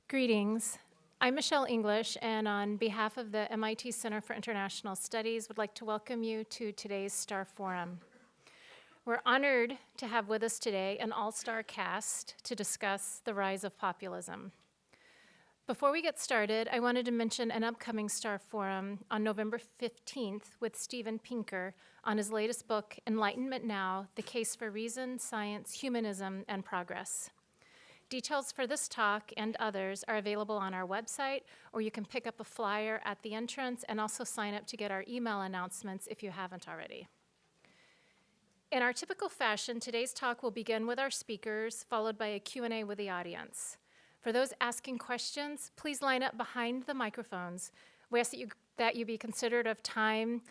Greetings. I'm Michelle English, and on behalf of the MIT Center for International Studies, would like to welcome you to today's Starr Forum. We're honored to have with us today an all-star cast to discuss the rise of populism. Before we get started, I wanted to mention an upcoming Starr Forum on November 15th with Steven Pinker on his latest book, Enlightenment Now: The Case for Reason, Science, Humanism, and Progress. Details for this talk and others are available on our website, or you can pick up a flyer at the entrance and also sign up to get our email announcements if you haven't already. In our typical fashion, today's talk will begin with our speakers, followed by a Q&A with the audience. For those asking questions, please line up behind the microphones. We ask that you be considerate of time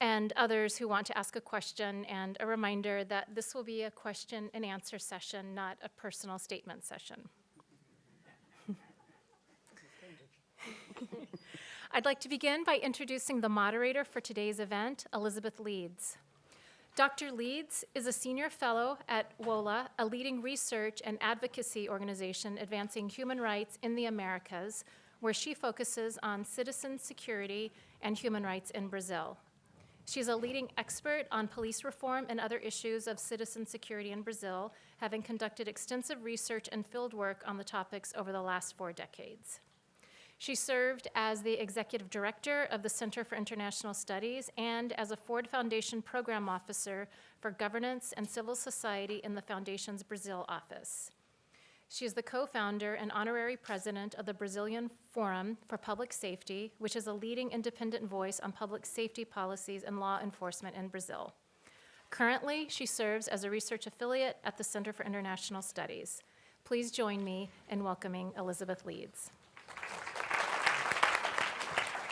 and others who want to ask a question, and a reminder that this will be a question and answer session, not a personal statement session. I'd like to begin by introducing the moderator for today's event, Elizabeth Leeds. Dr. Leeds is a senior fellow at WOLA, a leading research and advocacy organization advancing human rights in the Americas, where she focuses on citizen security and human rights in Brazil. She's a leading expert on police reform and other issues of citizen security in Brazil, having conducted extensive research and field work on the topics over the last 4 decades. She served as the executive director of the Center for International Studies and as a Ford Foundation program officer for governance and civil society in the Foundation's Brazil office. She is the co-founder and honorary president of the Brazilian Forum for Public Safety, which is a leading independent voice on public safety policies and law enforcement in Brazil. Currently, she serves as a research affiliate at the Center for International Studies. Please join me in welcoming Elizabeth Leeds.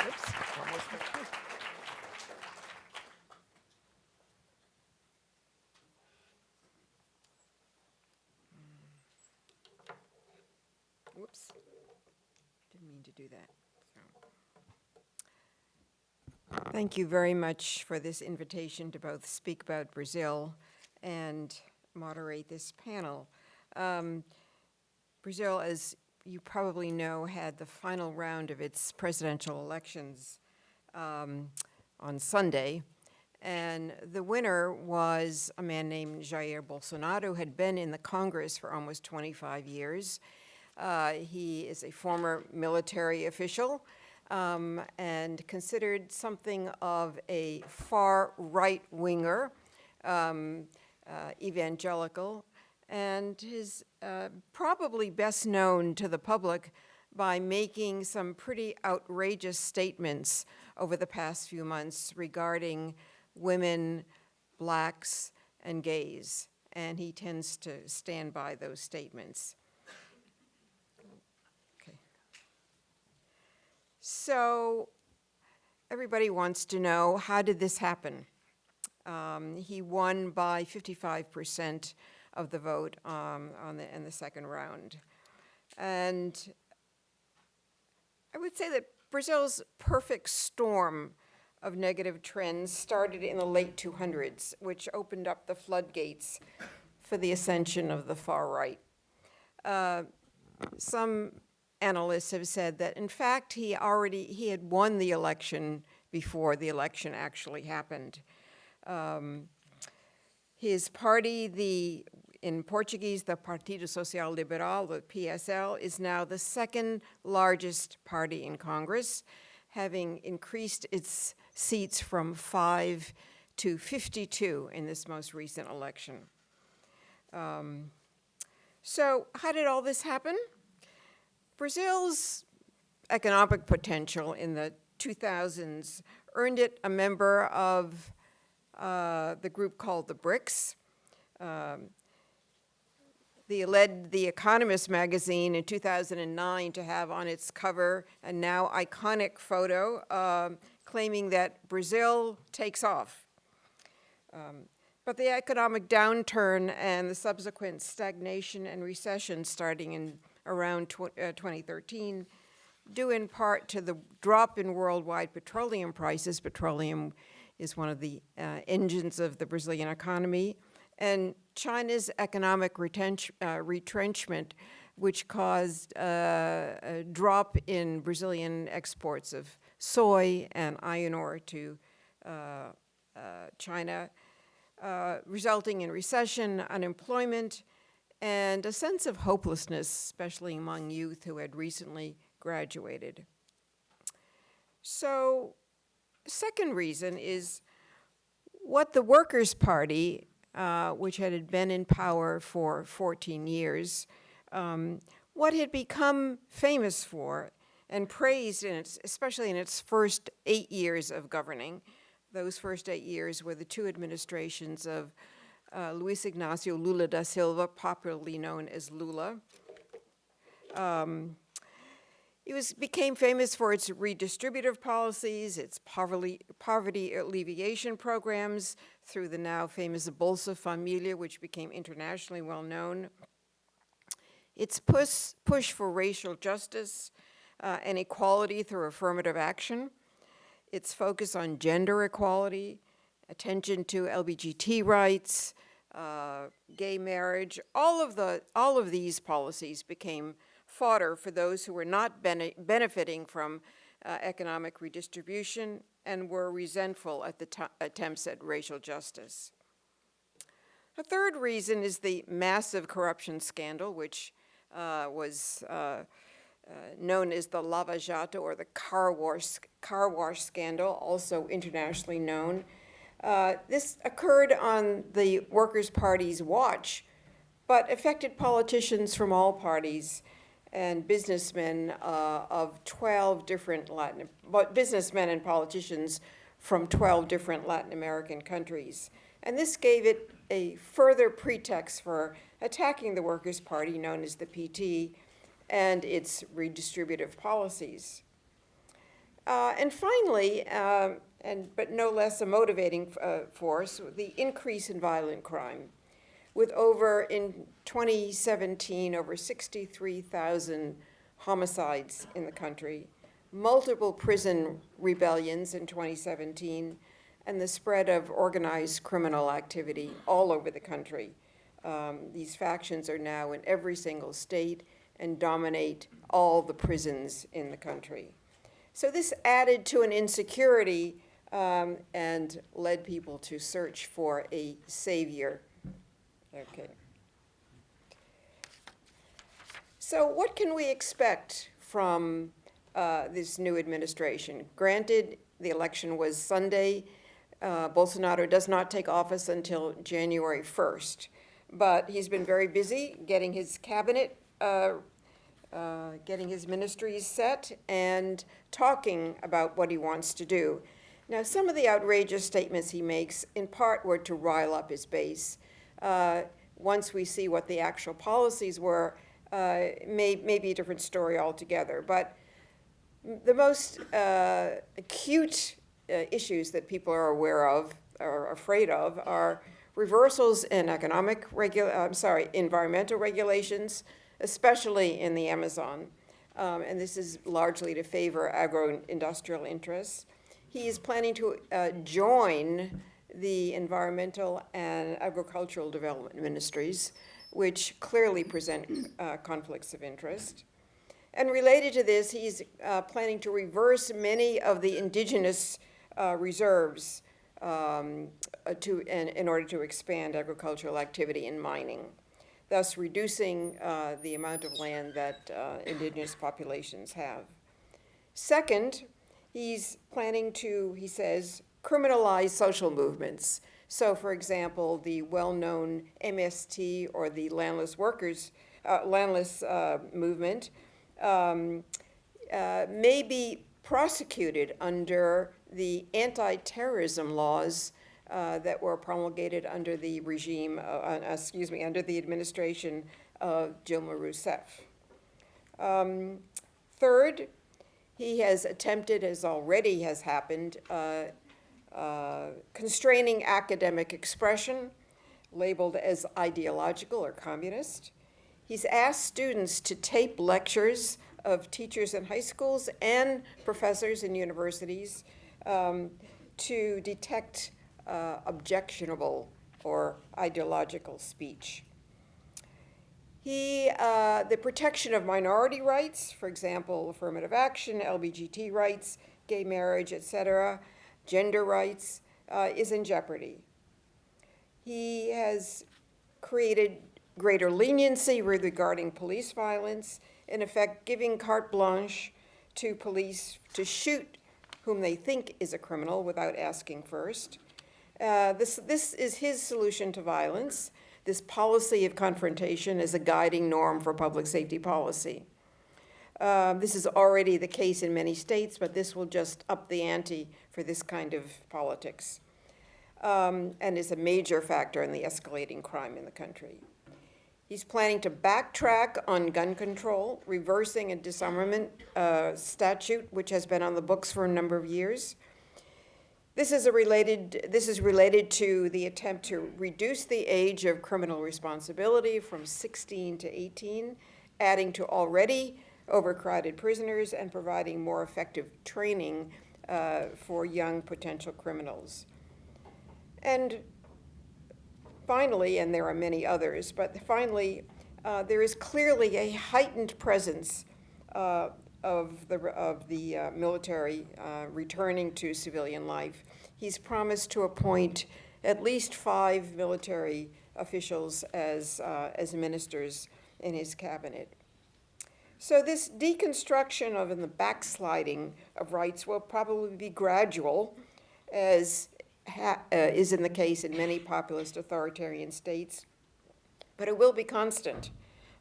Oops, almost there. Whoops, didn't mean to do that. Thank you very much for this invitation to both speak about Brazil and moderate this panel. Brazil, as you probably know, had the final round of its presidential elections on Sunday. And the winner was a man named Jair Bolsonaro, who had been in the Congress for almost 25 years. He is a former military official and considered something of a far right-winger, evangelical, and is probably best known to the public by making some pretty outrageous statements over the past few months regarding women, blacks, and gays. And he tends to stand by those statements. Okay. So everybody wants to know, how did this happen? He won by 55% of the vote in the second round. And I would say that Brazil's perfect storm of negative trends started in the late 200s, which opened up the floodgates for the ascension of the far right. Some analysts have said that, in fact, he had won the election before the election actually happened. His party, in Portuguese, the Partido Social Liberal, the PSL, is now the second largest party in Congress, having increased its seats from 5 to 52 in this most recent election. So how did all this happen? Brazil's economic potential in the 2000s earned it a member of the group called the BRICS. They led The Economist magazine in 2009 to have on its cover a now iconic photo claiming that Brazil takes off. But the economic downturn and the subsequent stagnation and recession starting in around 2013, due in part to the drop in worldwide petroleum prices. Petroleum is one of the engines of the Brazilian economy. And China's economic retrenchment which caused a drop in Brazilian exports of soy and iron ore to China, resulting in recession, unemployment, and a sense of hopelessness, especially among youth who had recently graduated. So, second reason is what the Workers' Party, which had been in power for 14 years, what it had become famous for and praised, especially in its first 8 years of governing. Those first 8 years were the two administrations of Luiz Inácio Lula da Silva, popularly known as Lula. It became famous for its redistributive policies, its poverty alleviation programs through the now famous Bolsa Família, which became internationally well known. Its push for racial justice and equality through affirmative action. Its focus on gender equality, attention to LGBT rights, gay marriage. All of these policies became fodder for those who were not benefiting from economic redistribution and were resentful at the attempts at racial justice. A third reason is the massive corruption scandal, which was known as the Lava Jato, or the car wash scandal, also internationally known. This occurred on the Workers' Party's watch, but affected politicians from all parties and businessmen of 12 different businessmen and politicians from 12 different Latin American countries. And this gave it a further pretext for attacking the Workers' Party, known as the PT, and its redistributive policies. And finally, but no less a motivating force, the increase in violent crime, with in 2017, over 63,000 homicides in the country, multiple prison rebellions in 2017, and the spread of organized criminal activity all over the country. These factions are now in every single state and dominate all the prisons in the country. So this added to an insecurity and led people to search for a savior. Okay. So what can we expect from this new administration? Granted, the election was Sunday. Bolsonaro does not take office until January 1st, but he's been very busy getting his cabinet, getting his ministries set, and talking about what he wants to do. Now, some of the outrageous statements he makes, in part, were to rile up his base. Once we see what the actual policies were, may be a different story altogether. But the most acute issues that people are aware of, or afraid of, are reversals in environmental regulations, especially in the Amazon. And this is largely to favor agro-industrial interests. He is planning to join the environmental and agricultural development ministries, which clearly present conflicts of interest. And related to this, he's planning to reverse many of the indigenous reserves in order to expand agricultural activity and mining, thus reducing the amount of land that indigenous populations have. Second, he's planning to, he says, criminalize social movements. So, for example, the well-known MST, or the landless movement, may be prosecuted under the anti-terrorism laws that were promulgated under the regime, under the administration of Dilma Rousseff. Third, he has attempted, as already has happened, constraining academic expression, labeled as ideological or communist. He's asked students to tape lectures of teachers in high schools and professors in universities to detect objectionable or ideological speech. The protection of minority rights, for example, affirmative action, LGBT rights, gay marriage, etc., gender rights, is in jeopardy. He has created greater leniency regarding police violence, in effect giving carte blanche to police to shoot whom they think is a criminal without asking first. This is his solution to violence. This policy of confrontation is a guiding norm for public safety policy. This is already the case in many states, but this will just up the ante for this kind of politics, and is a major factor in the escalating crime in the country. He's planning to backtrack on gun control, reversing a disarmament statute which has been on the books for a number of years. This is related to the attempt to reduce the age of criminal responsibility from 16 to 18, adding to already overcrowded prisoners and providing more effective training for young potential criminals. And finally, and there are many others, but finally, there is clearly a heightened presence of the military returning to civilian life. He's promised to appoint at least 5 military officials as ministers in his cabinet. So this deconstruction of and the backsliding of rights will probably be gradual, as is in the case in many populist authoritarian states, but it will be constant.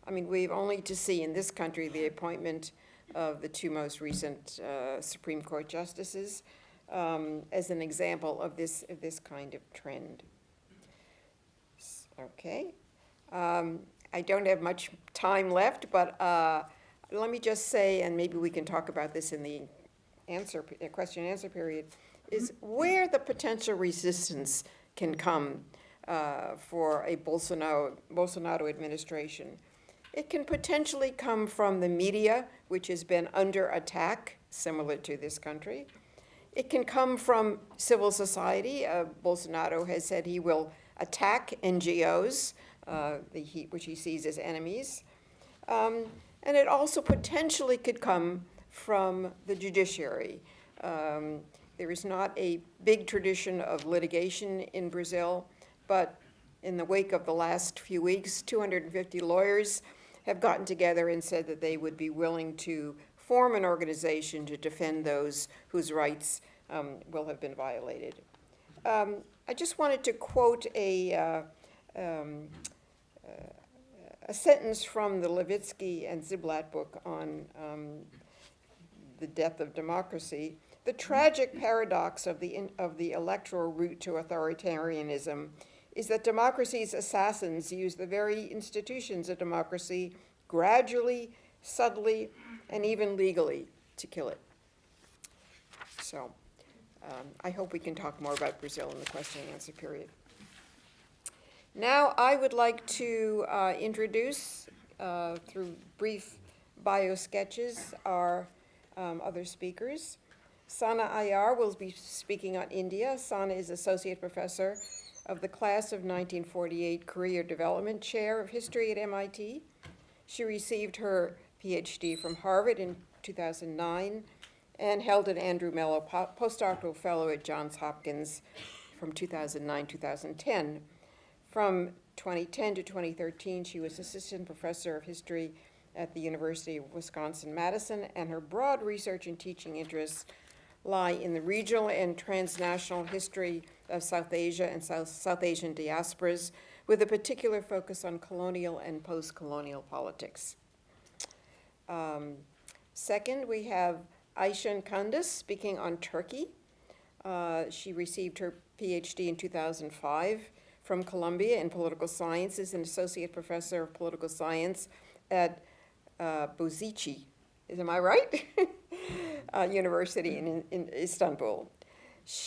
I mean, we've only to see in this country the appointment of the 2 most recent Supreme Court justices as an example of this kind of trend. Okay. I don't have much time left, but let me just say, and maybe we can talk about this in the question and answer period, is where the potential resistance can come for a Bolsonaro administration. It can potentially come from the media, which has been under attack, similar to this country. It can come from civil society. Bolsonaro has said he will attack NGOs, which he sees as enemies. And it also potentially could come from the judiciary. There is not a big tradition of litigation in Brazil, but in the wake of the last few weeks, 250 lawyers have gotten together and said that they would be willing to form an organization to defend those whose rights will have been violated. I just wanted to quote a sentence from the Levitsky and Ziblatt book on the death of democracy. The tragic paradox of the electoral route to authoritarianism is that democracy's assassins use the very institutions of democracy gradually, subtly, and even legally to kill it. So I hope we can talk more about Brazil in the question and answer period. Now I would like to introduce, through brief bio sketches, our other speakers. Sana Aiyar will be speaking on India. Sana is Associate Professor of the Class of 1948 Career Development Chair of History at MIT. She received her PhD from Harvard in 2009 and held an Andrew Mellon postdoctoral fellow at Johns Hopkins from 2009-2010. From 2010 to 2013, she was Assistant Professor of History at the University of Wisconsin-Madison, and her broad research and teaching interests lie in the regional and transnational history of South Asia and South Asian diasporas, with a particular focus on colonial and postcolonial politics. Second, we have Ayşen Kandis speaking on Turkey. She received her PhD in 2005 from Columbia in political sciences and associate professor of political science at Boğaziçi, am I right? University in Istanbul.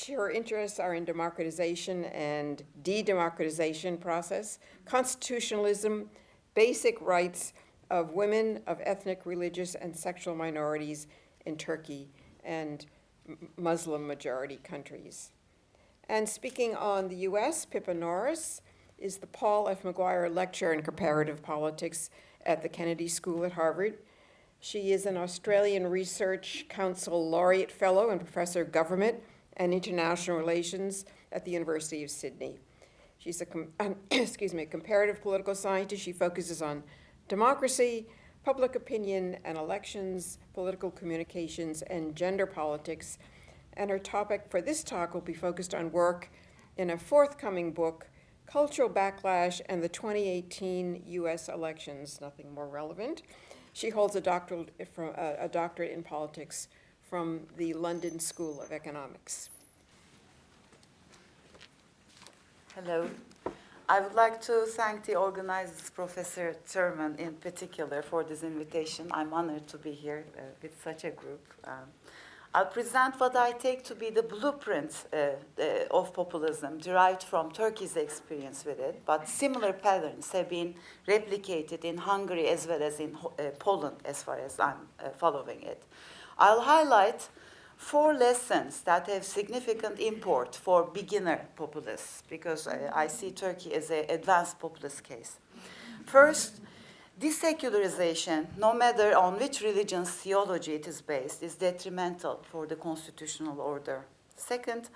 Her interests are in democratization and de-democratization process, constitutionalism, basic rights of women, of ethnic, religious, and sexual minorities in Turkey and Muslim majority countries. And speaking on the US, Pippa Norris is the Paul F. McGuire Lecturer in Comparative Politics at the Kennedy School at Harvard. She is an Australian Research Council Laureate Fellow and Professor of Government and International Relations at the University of Sydney. She's a comparative political scientist. She focuses on democracy, public opinion and elections, political communications, and gender politics. And her topic for this talk will be focused on work in a forthcoming book, Cultural Backlash and the 2018 US Elections, nothing more relevant. She holds a doctorate in politics from the London School of Economics. Hello. I would like to thank the organizers, Professor Thurman in particular, for this invitation. I'm honored to be here with such a group. I'll present what I take to be the blueprint of populism derived from Turkey's experience with it, but similar patterns have been replicated in Hungary as well as in Poland, as far as I'm following it. I'll highlight 4 lessons that have significant import for beginner populists, because I see Turkey as an advanced populist case. First, desecularization, no matter on which religion's theology it is based, is detrimental for the constitutional order. Second,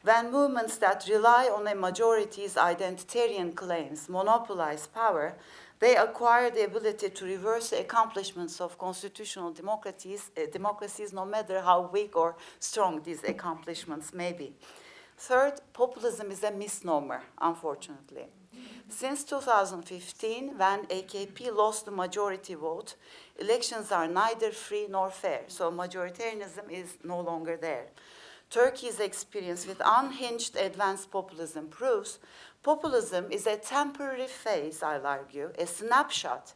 when movements that rely on a majority's identitarian claims monopolize power, they acquire the ability to reverse the accomplishments of constitutional democracies, no matter how weak or strong these accomplishments may be. Third, populism is a misnomer, unfortunately. Since 2015, when AKP lost the majority vote, elections are neither free nor fair, so majoritarianism is no longer there. Turkey's experience with unhinged advanced populism proves populism is a temporary phase, I'll argue, a snapshot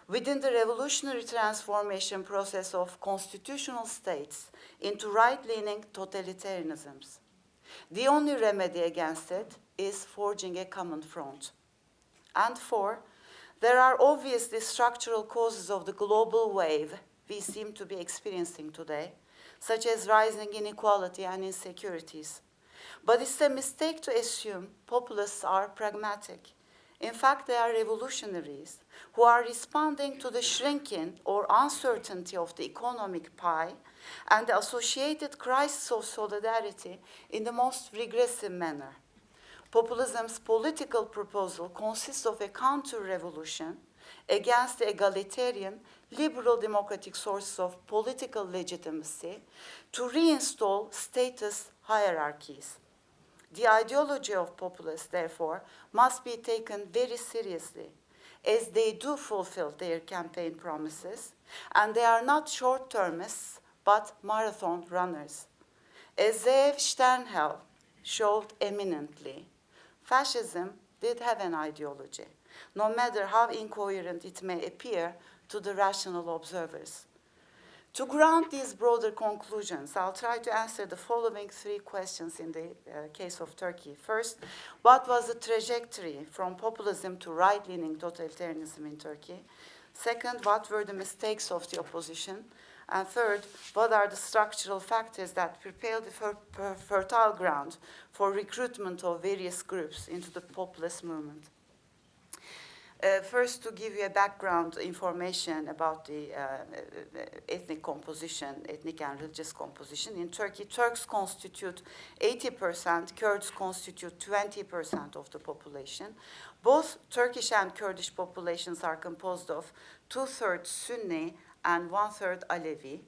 within the revolutionary transformation process of constitutional states into right-leaning totalitarianisms. The only remedy against it is forging a common front. And 4, there are obviously structural causes of the global wave we seem to be experiencing today, such as rising inequality and insecurities. But it's a mistake to assume populists are pragmatic. In fact, they are revolutionaries who are responding to the shrinking or uncertainty of the economic pie and the associated crisis of solidarity in the most regressive manner. Populism's political proposal consists of a counter-revolution against the egalitarian, liberal democratic sources of political legitimacy to reinstall status hierarchies. The ideology of populists, therefore, must be taken very seriously, as they do fulfill their campaign promises, and they are not short-termists, but marathon runners. As Zeev Sternhell showed eminently, fascism did have an ideology, no matter how incoherent it may appear to the rational observers. To ground these broader conclusions, I'll try to answer the following 3 questions in the case of Turkey. First, what was the trajectory from populism to right-leaning totalitarianism in Turkey? Second, what were the mistakes of the opposition? And third, what are the structural factors that prepare the fertile ground for recruitment of various groups into the populist movement? First, to give you a background information about the ethnic and religious composition. In Turkey, Turks constitute 80%, Kurds constitute 20% of the population. Both Turkish and Kurdish populations are composed of 2/3 Sunni and 1/3 Alevi.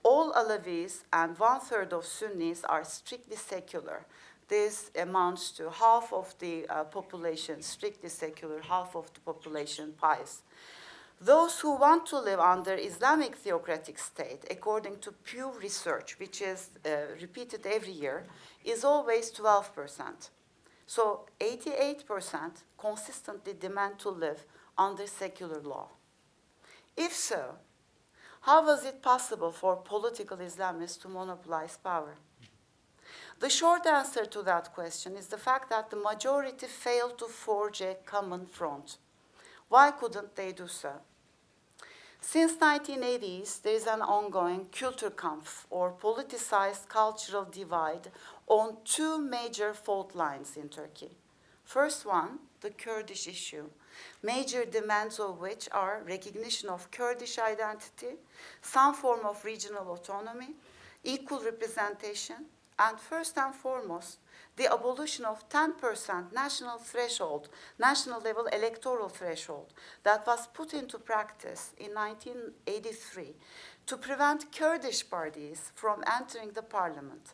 All Alevis and 1/3 of Sunnis are strictly secular. This amounts to half of the population, strictly secular, half of the population pious. Those who want to live under Islamic theocratic state, according to Pew Research, which is repeated every year, is always 12%. So 88% consistently demand to live under secular law. If so, how was it possible for political Islamists to monopolize power? The short answer to that question is the fact that the majority failed to forge a common front. Why couldn't they do so? Since 1980s, there is an ongoing Kulturkampf, or politicized cultural divide, on 2 major fault lines in Turkey. First one, the Kurdish issue, major demands of which are recognition of Kurdish identity, some form of regional autonomy, equal representation, and first and foremost, the abolition of 10% national threshold, national level electoral threshold that was put into practice in 1983 to prevent Kurdish parties from entering the parliament.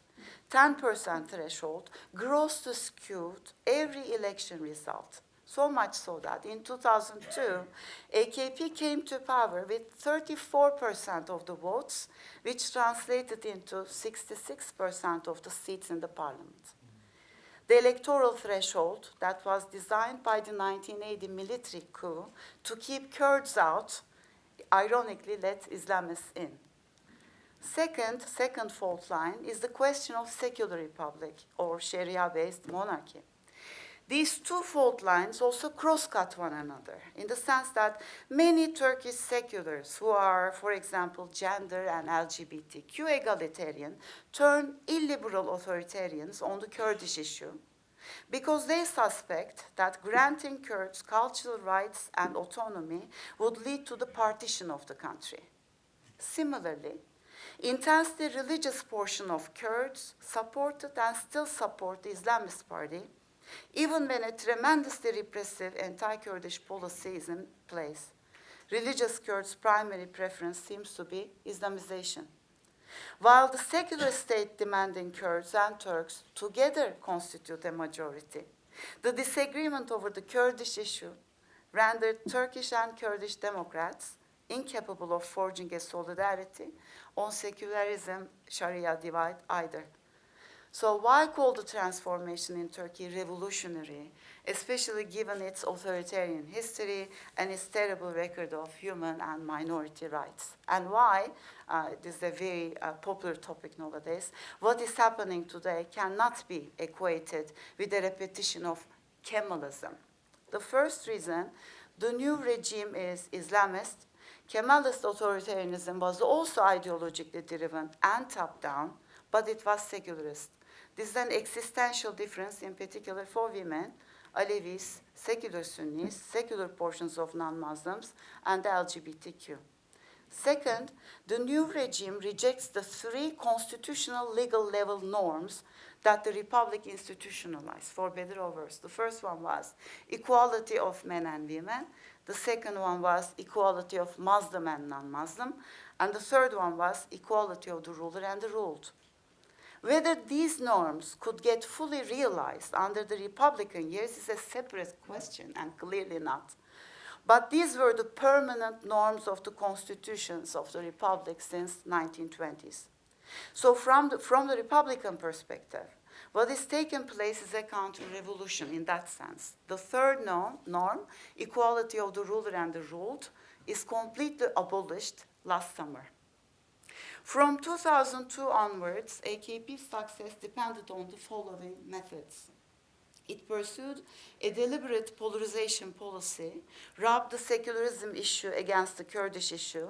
10% threshold grossly skewed every election result. So much so that in 2002, AKP came to power with 34% of the votes, which translated into 66% of the seats in the parliament. The electoral threshold that was designed by the 1980 military coup to keep Kurds out, ironically let Islamists in. Second fault line is the question of secular republic or Sharia-based monarchy. These two fault lines also cross-cut one another in the sense that many Turkish seculars who are, for example, gender and LGBTQ egalitarian turn illiberal authoritarians on the Kurdish issue because they suspect that granting Kurds cultural rights and autonomy would lead to the partition of the country. Similarly, intensely religious portion of Kurds supported and still support the Islamist Party, even when a tremendously repressive anti-Kurdish policy is in place. Religious Kurds' primary preference seems to be Islamization. While the secular state demanding Kurds and Turks together constitute a majority, the disagreement over the Kurdish issue rendered Turkish and Kurdish Democrats incapable of forging a solidarity on secularism-Sharia divide either. So why call the transformation in Turkey revolutionary, especially given its authoritarian history and its terrible record of human and minority rights? And why, this is a very popular topic nowadays, what is happening today cannot be equated with the repetition of Kemalism. The first reason, the new regime is Islamist. Kemalist authoritarianism was also ideologically driven and top-down, but it was secularist. This is an existential difference, in particular for women, Alevis, secular Sunnis, secular portions of non-Muslims, and the LGBTQ. Second, the new regime rejects the three constitutional legal level norms that the Republic institutionalized, for better or worse. The first one was equality of men and women. The second one was equality of Muslim and non-Muslim. And the third one was equality of the ruler and the ruled. Whether these norms could get fully realized under the Republican years is a separate question, and clearly not. But these were the permanent norms of the constitutions of the Republic since 1920s. So from the Republican perspective, what is taking place is a counter-revolution in that sense. The third norm, equality of the ruler and the ruled, is completely abolished last summer. From 2002 onwards, AKP's success depended on the following methods. It pursued a deliberate polarization policy, rubbed the secularism issue against the Kurdish issue,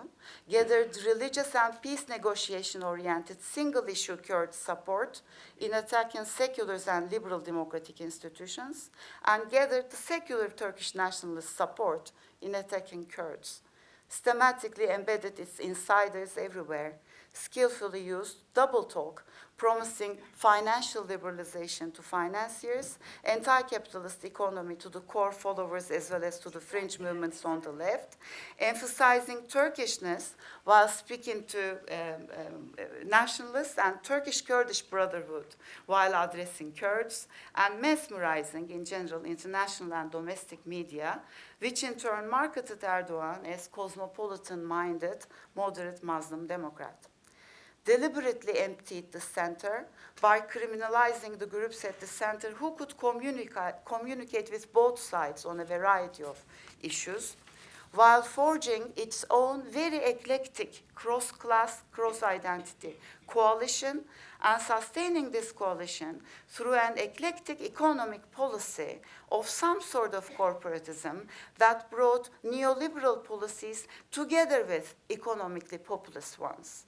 gathered religious and peace negotiation-oriented single-issue Kurd support in attacking seculars and liberal democratic institutions, and gathered the secular Turkish nationalist support in attacking Kurds. Systematically embedded its insiders everywhere, skillfully used double talk, promising financial liberalization to financiers, anti-capitalist economy to the core followers as well as to the fringe movements on the left, emphasizing Turkishness while speaking to nationalists and Turkish-Kurdish brotherhood while addressing Kurds, and mesmerizing in general international and domestic media, which in turn marketed Erdogan as cosmopolitan-minded, moderate Muslim Democrat. Deliberately emptied the center by criminalizing the groups at the center who could communicate with both sides on a variety of issues, while forging its own very eclectic cross-class, cross-identity coalition and sustaining this coalition through an eclectic economic policy of some sort of corporatism that brought neoliberal policies together with economically populist ones.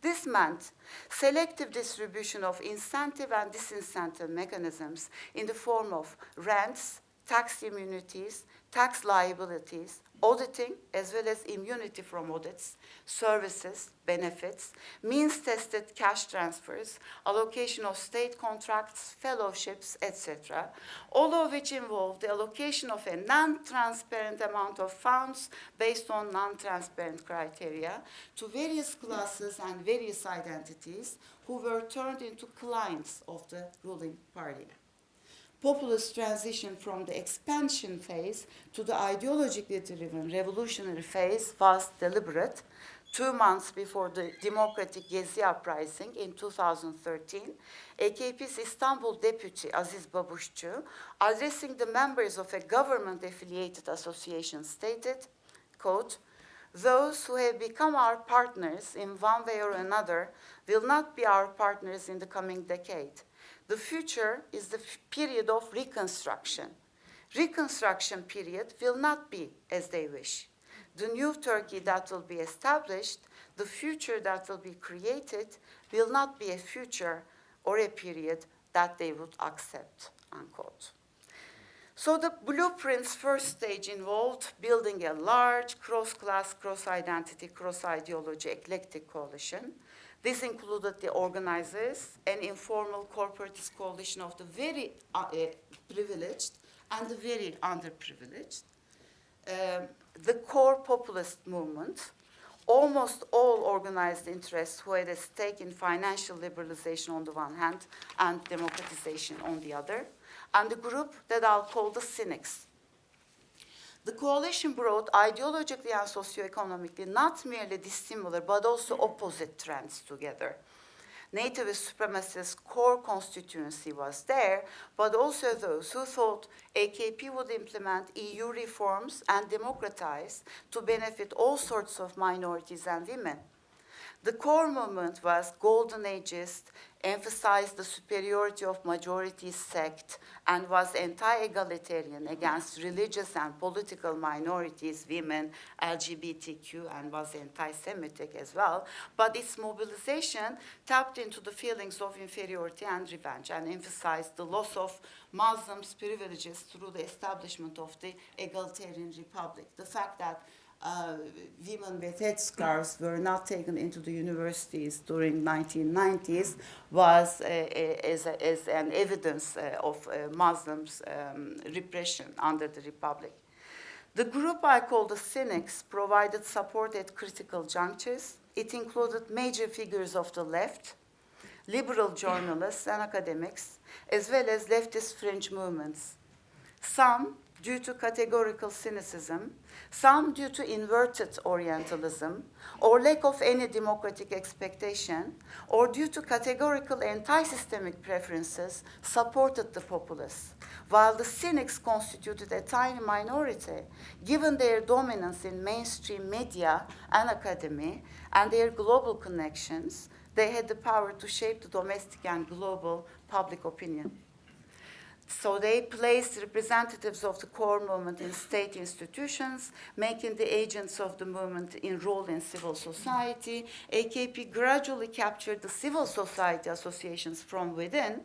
This meant selective distribution of incentive and disincentive mechanisms in the form of rents, tax immunities, tax liabilities, auditing, as well as immunity from audits, services, benefits, means-tested cash transfers, allocation of state contracts, fellowships, etc., all of which involve the allocation of a non-transparent amount of funds based on non-transparent criteria to various classes and various identities who were turned into clients of the ruling party. Populist transition from the expansion phase to the ideologically driven revolutionary phase was deliberate. 2 months before the democratic Gezi uprising in 2013, AKP's Istanbul deputy Aziz Babuşçu, addressing the members of a government-affiliated association, stated, quote, "Those who have become our partners in one way or another will not be our partners in the coming decade. The future is the period of reconstruction. Reconstruction period will not be as they wish. The new Turkey that will be established, the future that will be created, will not be a future or a period that they would accept," unquote. So the blueprint's first stage involved building a large cross-class, cross-identity, cross-ideology eclectic coalition. This included the organizers, an informal corporatist coalition of the very privileged and the very underprivileged, the core populist movement, almost all organized interests who had a stake in financial liberalization on the one hand and democratization on the other, and the group that I'll call the cynics. The coalition brought ideologically and socioeconomically not merely dissimilar but also opposite trends together. Nativist supremacist core constituency was there, but also those who thought AKP would implement EU reforms and democratize to benefit all sorts of minorities and women. The core movement was golden ageist, emphasized the superiority of majority sect, and was anti-egalitarian against religious and political minorities, women, LGBTQ, and was anti-Semitic as well. But its mobilization tapped into the feelings of inferiority and revenge and emphasized the loss of Muslims' privileges through the establishment of the egalitarian republic. The fact that women with headscarves were not taken into the universities during 1990s was as an evidence of Muslims' repression under the Republic. The group I call the cynics provided support at critical junctures. It included major figures of the left, liberal journalists and academics, as well as leftist fringe movements. Some due to categorical cynicism, some due to inverted Orientalism, or lack of any democratic expectation, or due to categorical anti-systemic preferences, supported the populists, while the cynics constituted a tiny minority, given their dominance in mainstream media and academy, and their global connections. They had the power to shape the domestic and global public opinion. So they placed representatives of the core movement in state institutions, making the agents of the movement enroll in civil society. AKP gradually captured the civil society associations from within,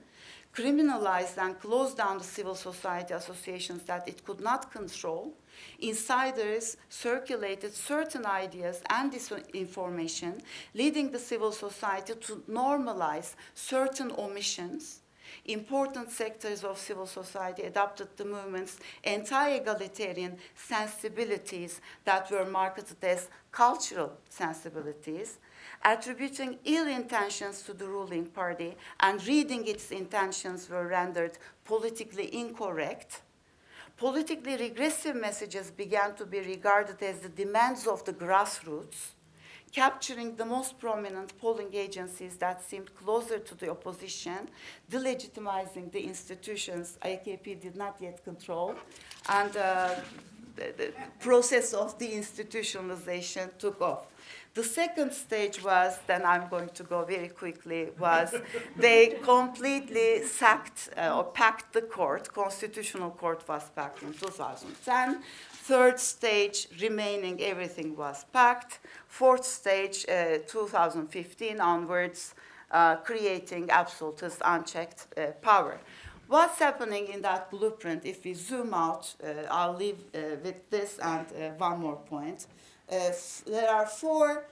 criminalized and closed down the civil society associations that it could not control. Insiders circulated certain ideas and disinformation, leading the civil society to normalize certain omissions. Important sectors of civil society adopted the movement's anti-egalitarian sensibilities that were marketed as cultural sensibilities, attributing ill intentions to the ruling party and reading its intentions were rendered politically incorrect. Politically regressive messages began to be regarded as the demands of the grassroots, capturing the most prominent polling agencies that seemed closer to the opposition, delegitimizing the institutions AKP did not yet control, and the process of deinstitutionalization took off. The second stage was, then I'm going to go very quickly, was they completely sacked or packed the court. Constitutional court was packed in 2010. Third stage, remaining, everything was packed. Fourth stage, 2015 onwards, creating absolutist unchecked power. What's happening in that blueprint, if we zoom out, I'll leave with this and one more point. There are four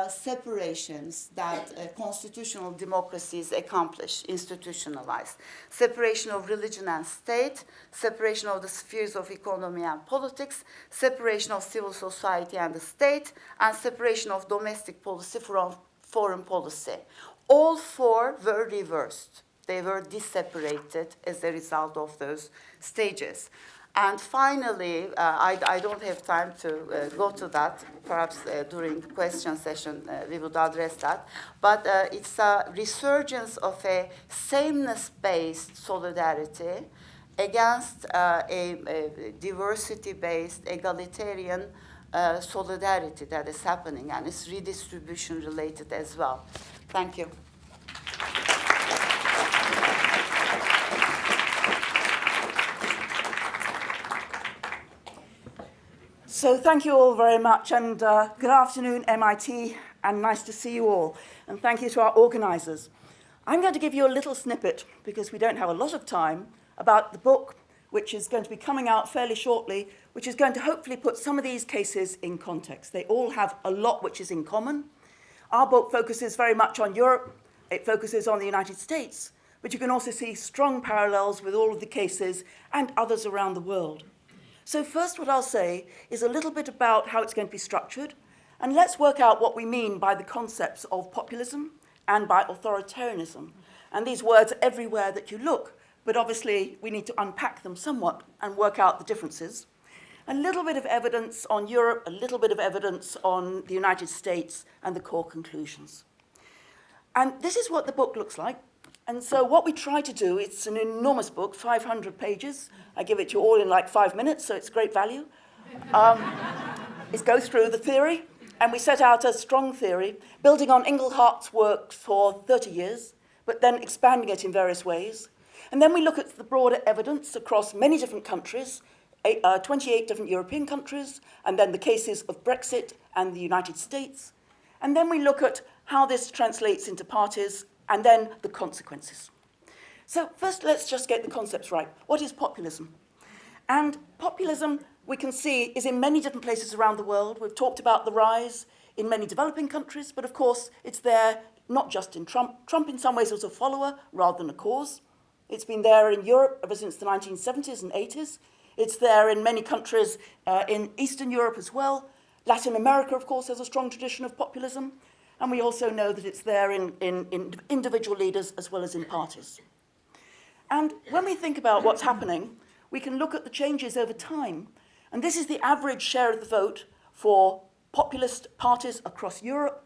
separations that constitutional democracies accomplish, institutionalize. Separation of religion and state, separation of the spheres of economy and politics, separation of civil society and the state, and separation of domestic policy from foreign policy. All four were reversed. They were disseparated as a result of those stages. And finally, I don't have time to go to that. Perhaps during the question session we would address that. But it's a resurgence of a sameness-based solidarity against a diversity-based egalitarian solidarity that is happening, and it's redistribution related as well. Thank you. So thank you all very much, and good afternoon, MIT, and nice to see you all. And thank you to our organizers. I'm going to give you a little snippet, because we don't have a lot of time, about the book, which is going to be coming out fairly shortly, which is going to hopefully put some of these cases in context. They all have a lot which is in common. Our book focuses very much on Europe. It focuses on the United States, but you can also see strong parallels with all of the cases and others around the world. So first, what I'll say is a little bit about how it's going to be structured, and let's work out what we mean by the concepts of populism and by authoritarianism. And these words are everywhere that you look, but obviously we need to unpack them somewhat and work out the differences. A little bit of evidence on Europe, a little bit of evidence on the United States, and the core conclusions. And this is what the book looks like. And so what we try to do, it's an enormous book, 500 pages. I give it to you all in like 5 minutes, so it's great value. Is go through the theory, and we set out a strong theory, building on Inglehart's work for 30 years, but then expanding it in various ways. And then we look at the broader evidence across many different countries, 28 different European countries, and then the cases of Brexit and the United States. And then we look at how this translates into parties, and then the consequences. So first, let's just get the concepts right. What is populism? And populism, we can see, is in many different places around the world. We've talked about the rise in many developing countries, but of course, it's there not just in Trump. Trump, in some ways, was a follower rather than a cause. It's been there in Europe ever since the 1970s and 80s. It's there in many countries in Eastern Europe as well. Latin America, of course, has a strong tradition of populism. And we also know that it's there in individual leaders as well as in parties. And when we think about what's happening, we can look at the changes over time. And this is the average share of the vote for populist parties across Europe.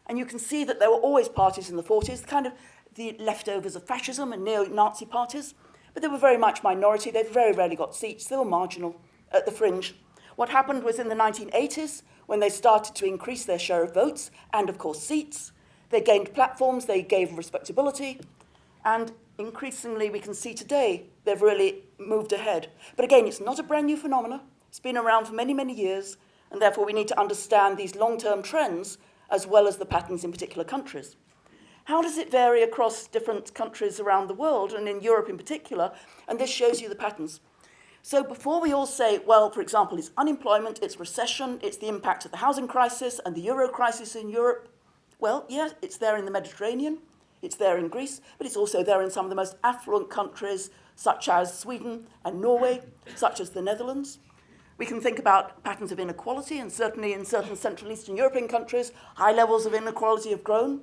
And you can see that there were always parties in the 40s, kind of the leftovers of fascism and neo-Nazi parties. But they were very much minority. They very rarely got seats. They were marginal at the fringe. What happened was in the 1980s, when they started to increase their share of votes and, of course, seats, they gained platforms, they gave respectability, and increasingly we can see today they've really moved ahead. But again, it's not a brand new phenomenon. It's been around for many, many years, and therefore we need to understand these long-term trends as well as the patterns in particular countries. How does it vary across different countries around the world, and in Europe in particular? And this shows you the patterns. So before we all say, well, for example, it's unemployment, it's recession, it's the impact of the housing crisis and the euro crisis in Europe, well, yeah, it's there in the Mediterranean, it's there in Greece, but it's also there in some of the most affluent countries, such as Sweden and Norway, such as the Netherlands. We can think about patterns of inequality, and certainly in certain Central Eastern European countries, high levels of inequality have grown,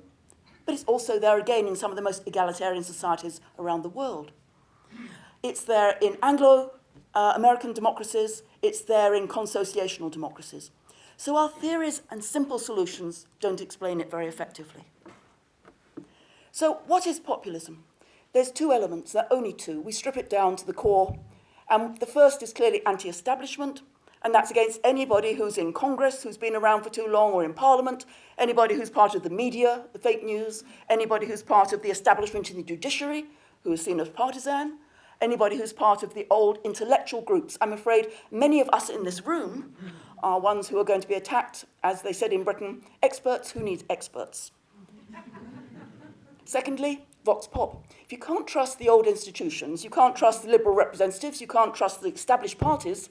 but it's also there again in some of the most egalitarian societies around the world. It's there in Anglo-American democracies, it's there in consociational democracies. So our theories and simple solutions don't explain it very effectively. So what is populism? There's two elements, there are only two. We strip it down to the core. And the first is clearly anti-establishment, and that's against anybody who's in Congress, who's been around for too long, or in Parliament, anybody who's part of the media, the fake news, anybody who's part of the establishment in the judiciary, who is seen as partisan, anybody who's part of the old intellectual groups. I'm afraid many of us in this room are ones who are going to be attacked, as they said in Britain, experts who need experts. Secondly, vox pop. If you can't trust the old institutions, you can't trust the liberal representatives, you can't trust the established parties,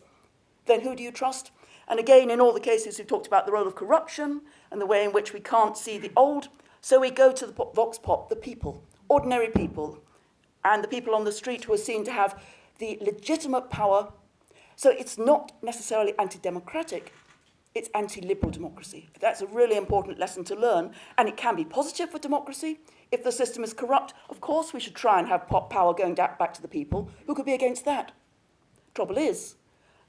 then who do you trust? And again, in all the cases we've talked about the role of corruption and the way in which we can't see the old, so we go to the vox pop, the people, ordinary people, and the people on the street who are seen to have the legitimate power. So it's not necessarily anti-democratic, it's anti-liberal democracy. That's a really important lesson to learn, and it can be positive for democracy. If the system is corrupt, of course we should try and have power going back to the people. Who could be against that? Trouble is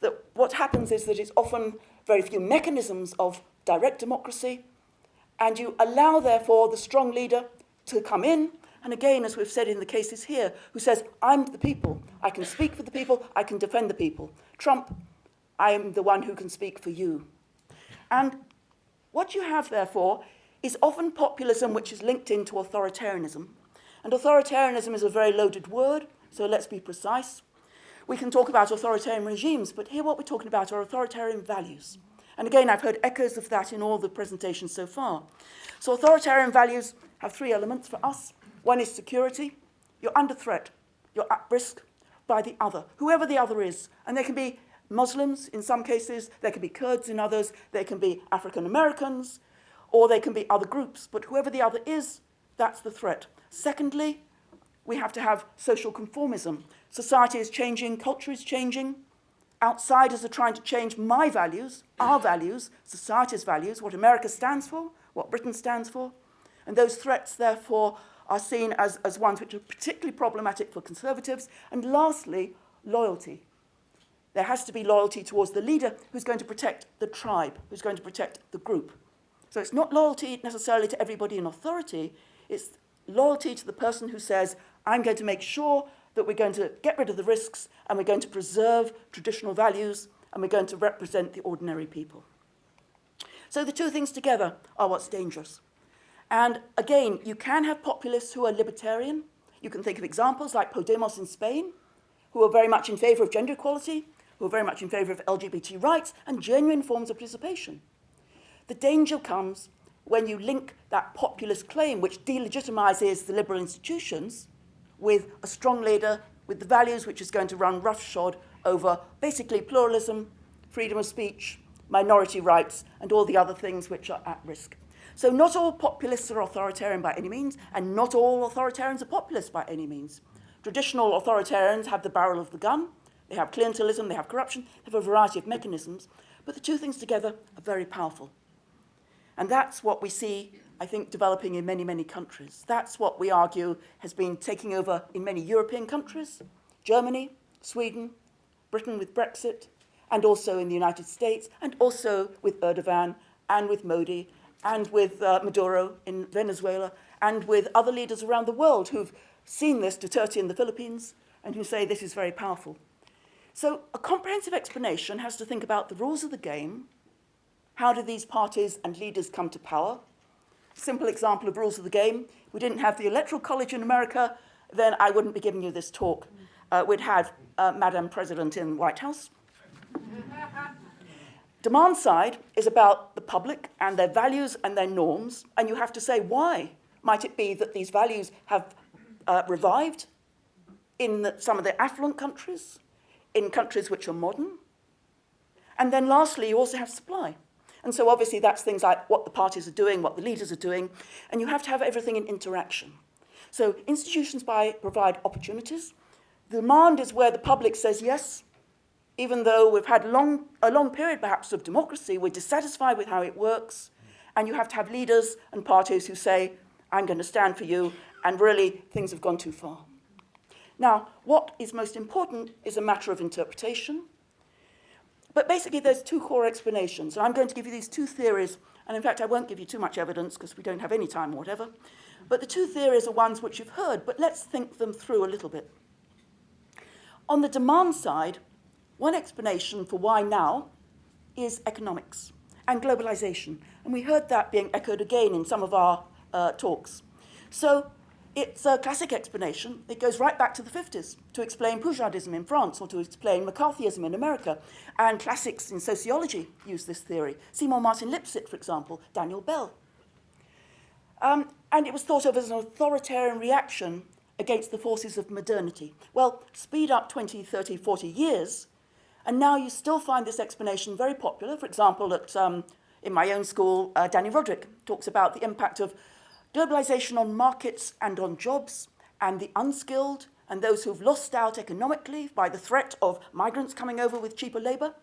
that what happens is that it's often very few mechanisms of direct democracy, and you allow, therefore, the strong leader to come in, and again, as we've said in the cases here, who says, I'm the people, I can speak for the people, I can defend the people. Trump, I am the one who can speak for you. And what you have, therefore, is often populism which is linked into authoritarianism. And authoritarianism is a very loaded word, so let's be precise. We can talk about authoritarian regimes, but here what we're talking about are authoritarian values. And again, I've heard echoes of that in all the presentations so far. So authoritarian values have three elements for us. One is security. You're under threat. You're at risk by the other, whoever the other is. And they can be Muslims in some cases, there can be Kurds in others, there can be African Americans, or they can be other groups. But whoever the other is, that's the threat. Secondly, we have to have social conformism. Society is changing, culture is changing. Outsiders are trying to change my values, our values, society's values, what America stands for, what Britain stands for. And those threats, therefore, are seen as ones which are particularly problematic for conservatives. And lastly, loyalty. There has to be loyalty towards the leader who's going to protect the tribe, who's going to protect the group. So it's not loyalty necessarily to everybody in authority, it's loyalty to the person who says, I'm going to make sure that we're going to get rid of the risks and we're going to preserve traditional values and we're going to represent the ordinary people. So the two things together are what's dangerous. And again, you can have populists who are libertarian. You can think of examples like Podemos in Spain, who are very much in favor of gender equality, who are very much in favor of LGBT rights and genuine forms of participation. The danger comes when you link that populist claim, which delegitimizes the liberal institutions, with a strong leader, with the values which is going to run roughshod over basically pluralism, freedom of speech, minority rights, and all the other things which are at risk. So not all populists are authoritarian by any means, and not all authoritarians are populists by any means. Traditional authoritarians have the barrel of the gun, they have clientelism, they have corruption, they have a variety of mechanisms, but the two things together are very powerful. And that's what we see, I think, developing in many, many countries. That's what we argue has been taking over in many European countries, Germany, Sweden, Britain with Brexit, and also in the United States, and also with Erdogan, and with Modi, and with Maduro in Venezuela, and with other leaders around the world who've seen this, Duterte in the Philippines, and who say this is very powerful. So a comprehensive explanation has to think about the rules of the game. How do these parties and leaders come to power? Simple example of rules of the game. If we didn't have the Electoral College in America, then I wouldn't be giving you this talk. We'd have Madam President in the White House. Demand side is about the public and their values and their norms, and you have to say, why might it be that these values have revived in some of the affluent countries, in countries which are modern? And then lastly, you also have supply. And so obviously that's things like what the parties are doing, what the leaders are doing, and you have to have everything in interaction. So institutions provide opportunities. The demand is where the public says yes, even though we've had a long period perhaps of democracy, we're dissatisfied with how it works, and you have to have leaders and parties who say, I'm going to stand for you, and really things have gone too far. Now, what is most important is a matter of interpretation. But basically, there's two core explanations. And I'm going to give you these two theories. And in fact, I won't give you too much evidence because we don't have any time or whatever. But the two theories are ones which you've heard. But let's think them through a little bit. On the demand side, one explanation for why now is economics and globalization. And we heard that being echoed again in some of our talks. So it's a classic explanation. It goes right back to the 50s to explain Poujadism in France or to explain McCarthyism in America. And classics in sociology use this theory. Seymour Martin Lipset, for example, Daniel Bell. And it was thought of as an authoritarian reaction against the forces of modernity. Well, speed up 20, 30, 40 years, and now you still find this explanation very popular. For example, in my own school, Danny Roderick talks about the impact of globalization on markets and on jobs, and the unskilled and those who've lost out economically by the threat of migrants coming over with cheaper labor,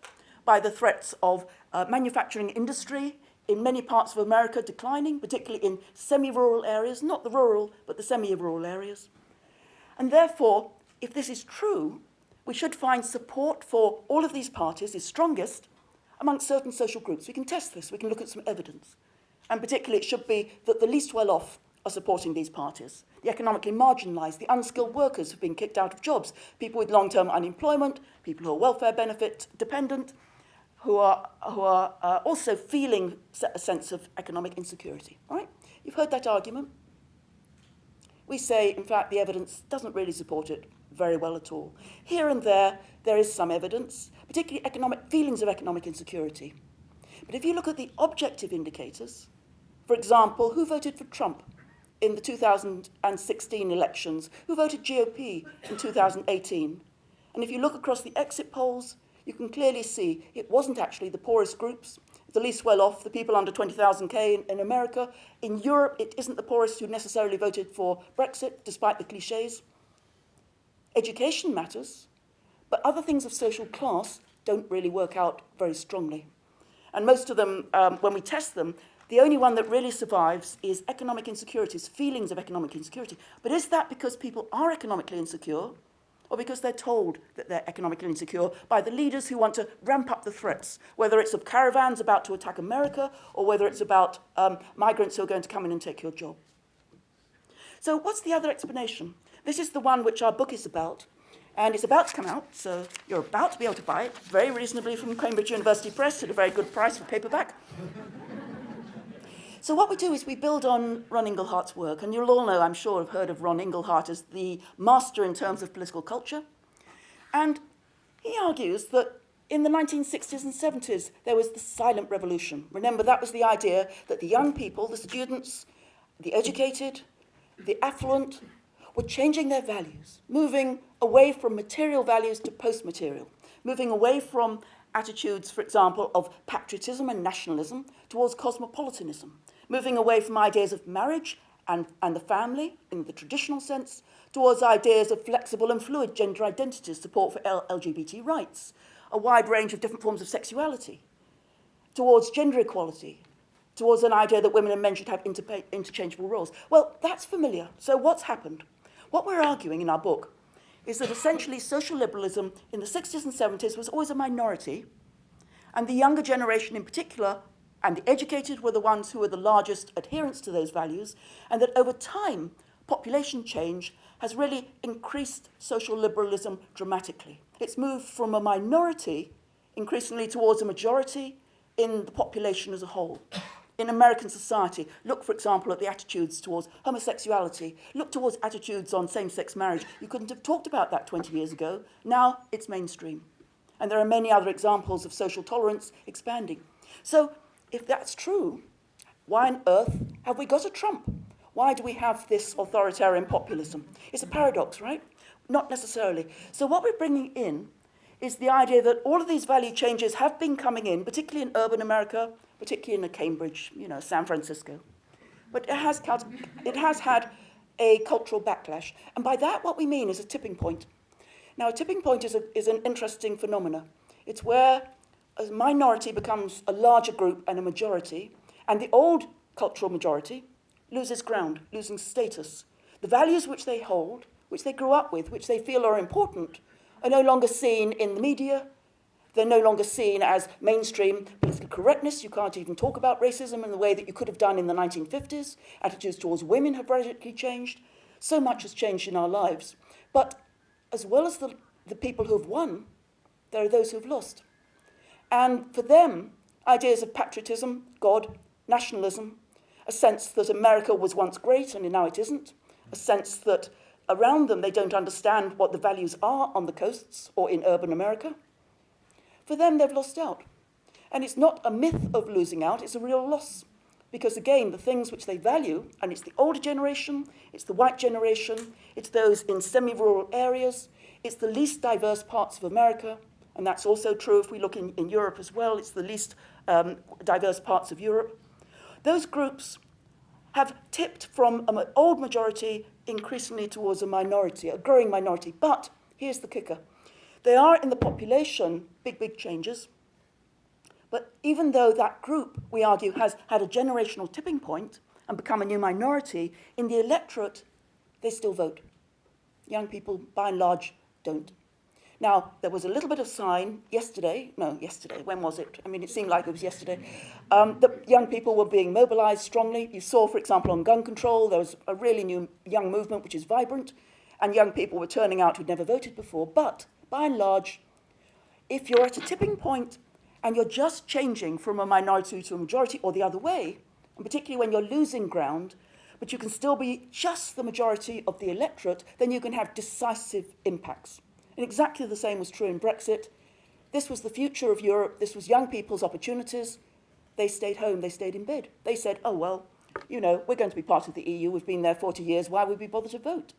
by the threats of manufacturing industry in many parts of America declining, particularly in semi-rural areas, not the rural, but the semi-rural areas. And therefore, if this is true, we should find support for all of these parties is strongest amongst certain social groups. We can test this, we can look at some evidence. And particularly it should be that the least well-off are supporting these parties. The economically marginalised, the unskilled workers who've been kicked out of jobs, people with long-term unemployment, people who are welfare benefit dependent, who are also feeling a sense of economic insecurity, right? You've heard that argument. We say, in fact, the evidence doesn't really support it very well at all. Here and there is some evidence, particularly feelings of economic insecurity. But if you look at the objective indicators, for example, who voted for Trump in the 2016 elections, who voted GOP in 2018, and if you look across the exit polls, you can clearly see it wasn't actually the poorest groups, the least well-off, the people under 20,000 K in America. In Europe, it isn't the poorest who necessarily voted for Brexit, despite the cliches. Education matters, but other things of social class don't really work out very strongly. And most of them, when we test them, the only one that really survives is economic insecurities, feelings of economic insecurity. But is that because people are economically insecure, or because they're told that they're economically insecure by the leaders who want to ramp up the threats, whether it's of caravans about to attack America, or whether it's about migrants who are going to come in and take your job? So what's the other explanation? This is the one which our book is about, and it's about to come out, so you're about to be able to buy it very reasonably from Cambridge University Press at a very good price for paperback. So what we do is we build on Ron Inglehart's work, and you'll all know, I'm sure, have heard of Ron Inglehart as the master in terms of political culture. And he argues that in the 1960s and 70s, there was the silent revolution. Remember, that was the idea that the young people, the students, the educated, the affluent, were changing their values, moving away from material values to post-material, moving away from attitudes, for example, of patriotism and nationalism towards cosmopolitanism, moving away from ideas of marriage and the family in the traditional sense towards ideas of flexible and fluid gender identities, support for LGBT rights, a wide range of different forms of sexuality, towards gender equality, towards an idea that women and men should have interchangeable roles. Well, that's familiar. So what's happened? What we're arguing in our book is that essentially social liberalism in the 60s and 70s was always a minority, and the younger generation in particular, and the educated were the ones who were the largest adherents to those values, and that over time, population change has really increased social liberalism dramatically. It's moved from a minority increasingly towards a majority in the population as a whole. In American society, look, for example, at the attitudes towards homosexuality. Look towards attitudes on same-sex marriage. You couldn't have talked about that 20 years ago. Now it's mainstream. And there are many other examples of social tolerance expanding. So if that's true, why on earth have we got a Trump? Why do we have this authoritarian populism? It's a paradox, right? Not necessarily. So what we're bringing in is the idea that all of these value changes have been coming in, particularly in urban America, particularly in Cambridge, San Francisco. But it has had a cultural backlash. And by that, what we mean is a tipping point. Now, a tipping point is an interesting phenomena. It's where a minority becomes a larger group and a majority, and the old cultural majority loses ground, losing status. The values which they hold, which they grew up with, which they feel are important, are no longer seen in the media. They're no longer seen as mainstream political correctness. You can't even talk about racism in the way that you could have done in the 1950s. Attitudes towards women have radically changed. So much has changed in our lives. But as well as the people who have won, there are those who have lost. And for them, ideas of patriotism, God, nationalism, a sense that America was once great and now it isn't, a sense that around them they don't understand what the values are on the coasts or in urban America. For them, they've lost out. And it's not a myth of losing out, it's a real loss. because, again, the things which they value, and it's the older generation, it's the white generation, it's those in semi-rural areas, it's the least diverse parts of America, and that's also true if we look in Europe as well, it's the least diverse parts of Europe. Those groups have tipped from an old majority increasingly towards a minority, a growing minority. But here's the kicker. They are in the population big changes. But even though that group, we argue, has had a generational tipping point and become a new minority, in the electorate, they still vote. Young people, by and large, don't. Now, there was a little bit of sign yesterday, when was it? I mean, it seemed like it was yesterday, that young people were being mobilized strongly. You saw, for example, on gun control, there was a really new young movement which is vibrant, and young people were turning out who'd never voted before. But, by and large, if you're at a tipping point and you're just changing from a minority to a majority or the other way, and particularly when you're losing ground, but you can still be just the majority of the electorate, then you can have decisive impacts. And exactly the same was true in Brexit. This was the future of Europe. This was young people's opportunities. They stayed home. They stayed in bed. They said, oh, well, you know, we're going to be part of the EU. We've been there 40 years. Why would we bother to vote?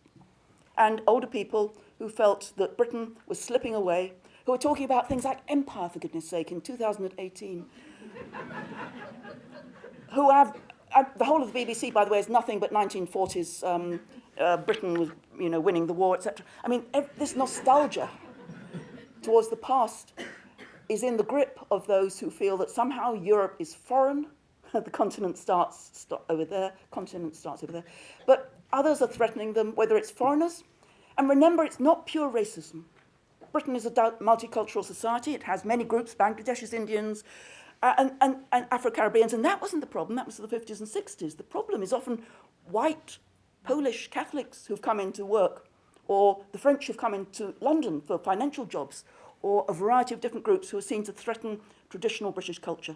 And older people who felt that Britain was slipping away, who were talking about things like empire, for goodness sake, in 2018, who have, the whole of the BBC, by the way, is nothing but 1940s Britain was, you know, winning the war, etc. I mean, this nostalgia towards the past is in the grip of those who feel that somehow Europe is foreign. The continent starts over there, continent starts over there. But others are threatening them, whether it's foreigners. And remember, it's not pure racism. Britain is a multicultural society. It has many groups, Bangladeshis, Indians, and Afro-Caribbeans. And that wasn't the problem. That was the 50s and 60s. The problem is often white Polish Catholics who've come into work, or the French who've come into London for financial jobs, or a variety of different groups who are seen to threaten traditional British culture.